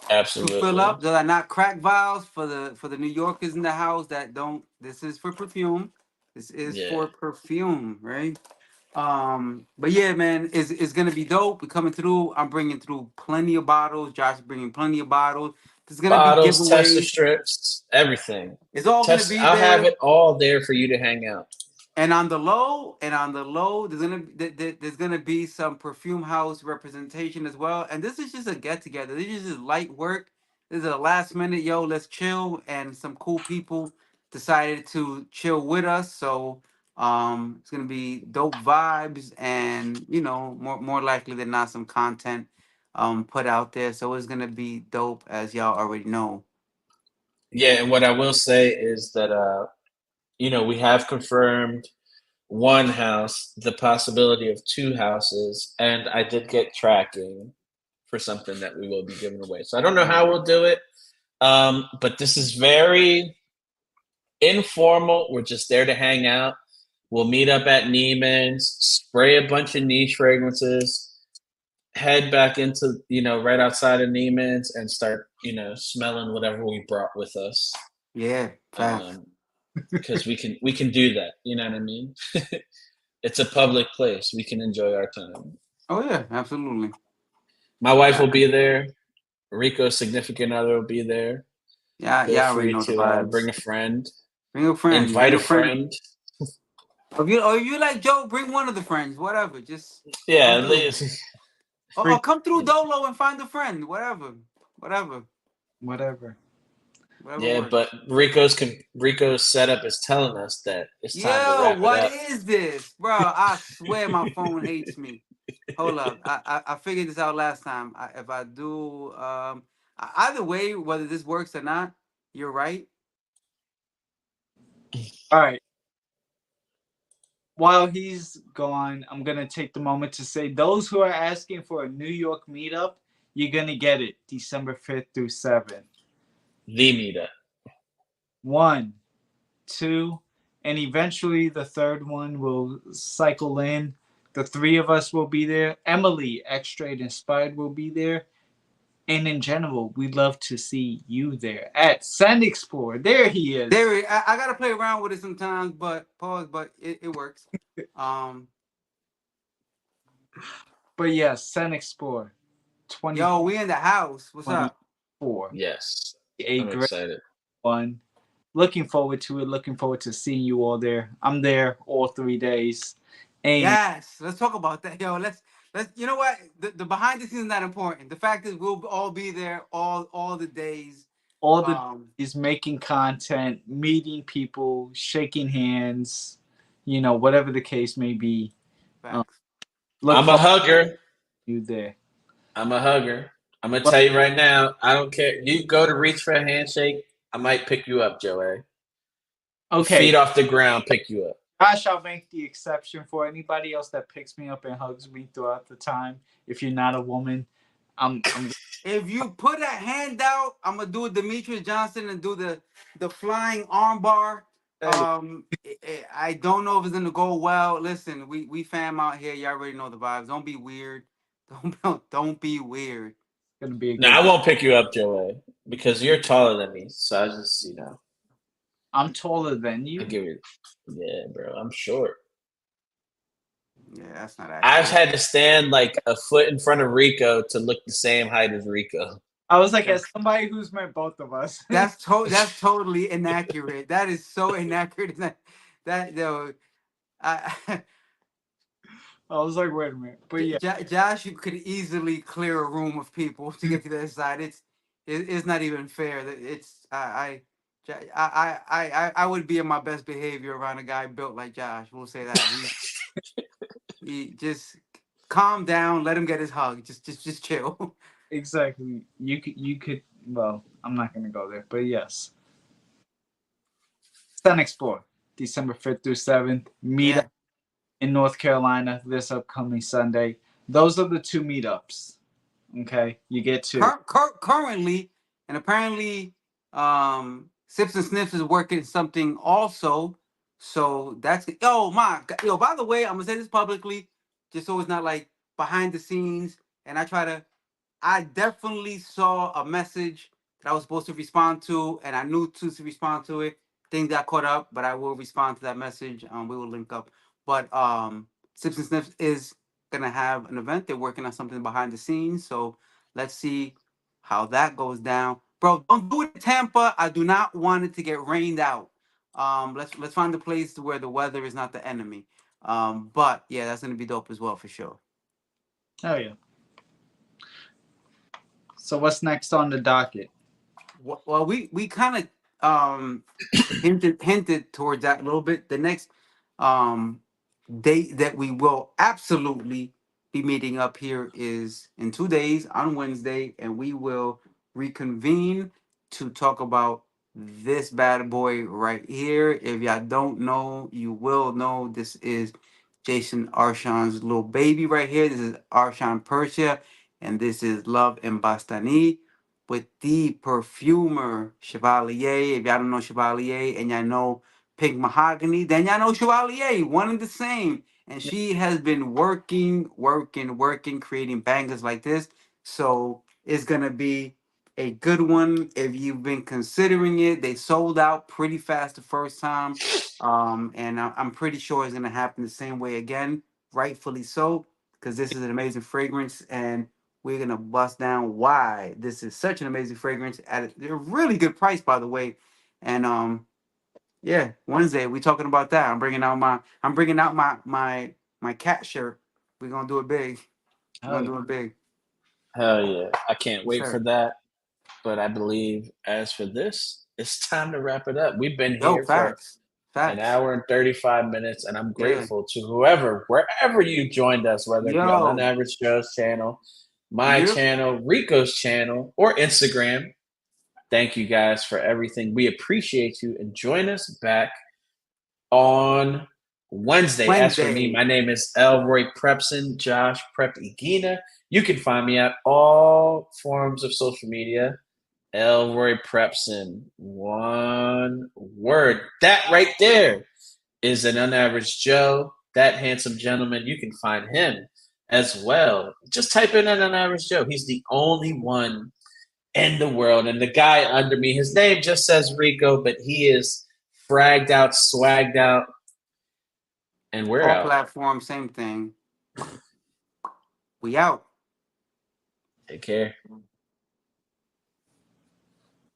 fill Absolutely. up. Those are not crack vials for the New Yorkers in the house that don't. This is for perfume. This is Yeah. for perfume, right? But yeah, man, it's gonna be dope. We're coming through. I'm bringing through plenty of bottles. Josh is bringing plenty of bottles. There's gonna be Bottles, tester giveaways. strips, everything. It's all gonna Test. be I'll have there. it all there for you to hang out. And on the low, there's gonna be some perfume house representation as well. And this is just a get together. This is just light work. This is a last minute, yo, let's chill. And some cool people decided to chill with us. So it's gonna be dope vibes, and more likely than not, some content put out there. So it's gonna be dope, as y'all already know. Yeah, and what I will say is that we have confirmed one house, the possibility of two houses, and I did get tracking for something that we will be giving away. So I don't know how we'll do it, but this is very informal. We're just there to hang out. We'll meet up at Neiman's, spray a bunch of niche fragrances, head back into right outside of Neiman's, and start smelling whatever we brought with us. Yeah, facts. Because we can do that. You know what I mean? It's a public place. We can enjoy our time. Oh yeah, absolutely. My wife will be there. Rico's significant other will be there. Yeah, Feel yeah, I already free know the to vibes. bring a friend, Bring a friend. invite Bring a a friend. friend. If you like Joe, bring one of the friends. Whatever. Just Yeah, come at through. least. Or come through Dolo and find a friend. Whatever. Whatever. Whatever. Whatever Yeah, but works. Rico's setup is telling us that it's time to Yo, wrap it what up. is this, bro? I swear my phone hates me. Hold up, I figured this out last time. If I do, either way, whether this works or not, you're right. All right. While he's gone, I'm gonna take the moment to say those who are asking for a New York meetup, you're gonna get it December 5th through 7th. The meetup. 1, 2, and eventually the third one will cycle in. The three of us will be there. Emily, X-Straight Inspired, will be there. And in general, we'd love to see you there at Sand Explore. There he is. I gotta play around with it sometimes, but it works. But yes, Sand Explore 20. Yo, we in the house. What's up? 24. Yes, A I'm great excited. one. Looking forward to it. Looking forward to seeing you all there. I'm there all 3 days. And Yes, let's talk about that. Yo, let's. You know what? The behind the scenes is not important. The fact is, we'll all be there all the days. all the is making content, meeting people, shaking hands, whatever the case may be. Facts. Look I'm a forward hugger. to you there. I'm a hugger. I'm gonna Well, tell you right now. I don't care. You go to reach for a handshake. I might pick you up, Joey. okay, Feet off the ground, pick you up. Josh, I'll make the exception for anybody else that picks me up and hugs me throughout the time. If you're not a woman, I'm If you put a hand out, I'm gonna do a Demetrius Johnson and do the flying armbar. I don't know if it's gonna go well. Listen, we fam out here. You already know the vibes. Don't be weird. Don't be weird. gonna be a No, good. I won't pick you up, Joey, because you're taller than me. So I just, I'm taller than I you. give you. Yeah, bro. I'm short. Yeah, that's not I've accurate. had to stand like a foot in front of Rico to look the same height as Rico. I was like, as somebody who's met both of us. That's totally inaccurate. That is so inaccurate. That though, I I was like, wait a minute, but yeah, Josh, you could easily clear a room of people to get to the other side. It's not even fair. It's I would be in my best behavior around a guy built like Josh. We'll say that. He just calm down. Let him get his hug. Just chill. exactly. You could. Well, I'm not gonna go there, but yes, Sun Explore, December 5th through 7th. Meet Yeah. up in North Carolina this upcoming Sunday. Those are the two meetups. Okay, you get to Currently, and apparently, Sips and Sniffs is working something also. So that's oh my yo. By the way, I'm gonna say this publicly, just so it's not like behind the scenes. And I definitely saw a message that I was supposed to respond to, and I knew to respond to it. Things got caught up, but I will respond to that message. We will link up. But Sips and Sniffs is gonna have an event. They're working on something behind the scenes, so let's see how that goes down. Bro, don't do it in Tampa. I do not want it to get rained out. Let's find a place where the weather is not the enemy. But yeah, that's gonna be dope as well for sure. oh yeah. So what's next on the docket? Well, we kind of hinted towards that a little bit. The next um date that we will absolutely be meeting up here is in 2 days on Wednesday, and we will reconvene to talk about this bad boy right here. If y'all don't know, you will know. This is Jason Arshan's little baby right here. This is Arshan Persia, and this is Love and Bastani with the perfumer Chevalier. If y'all don't know Chevalier and y'all know Pink Mahogany. Then y'all know Chevalier, one and the same. And she has been working, creating bangers like this. So it's gonna be a good one. If you've been considering it, they sold out pretty fast the first time. And I'm pretty sure it's gonna happen the same way again, rightfully so, because this is an amazing fragrance, and we're gonna bust down why this is such an amazing fragrance at a really good price, by the way. And yeah, Wednesday we talking about that. I'm bringing out my cat shirt. We're gonna do it big. We're Hell gonna yeah. do it big. Hell yeah. I can't Yes, wait for sir. that. But I believe as for this, it's time to wrap it up. We've been Yo, here for facts. an Facts. hour and 35 minutes, and I'm Yeah. grateful to whoever, wherever you joined us, whether it be on Yo. Unaverage Joe's channel, my Yep. channel, Rico's channel, or Instagram. Thank you guys for everything. We appreciate you, and join us back on Wednesday. As for me, Wednesday. my name is Elroy Prepson, Josh Prep Igina. You can find me at all forms of social media. Elroy Prepson. One word. That right there is an unaverage Joe. That handsome gentleman, you can find him as well. Just type in an unaverage Joe. He's the only one in the world. And the guy under me, his name just says Rico, but he is fragged out, swagged out, and we're All out. platforms, same thing. We out. Take care.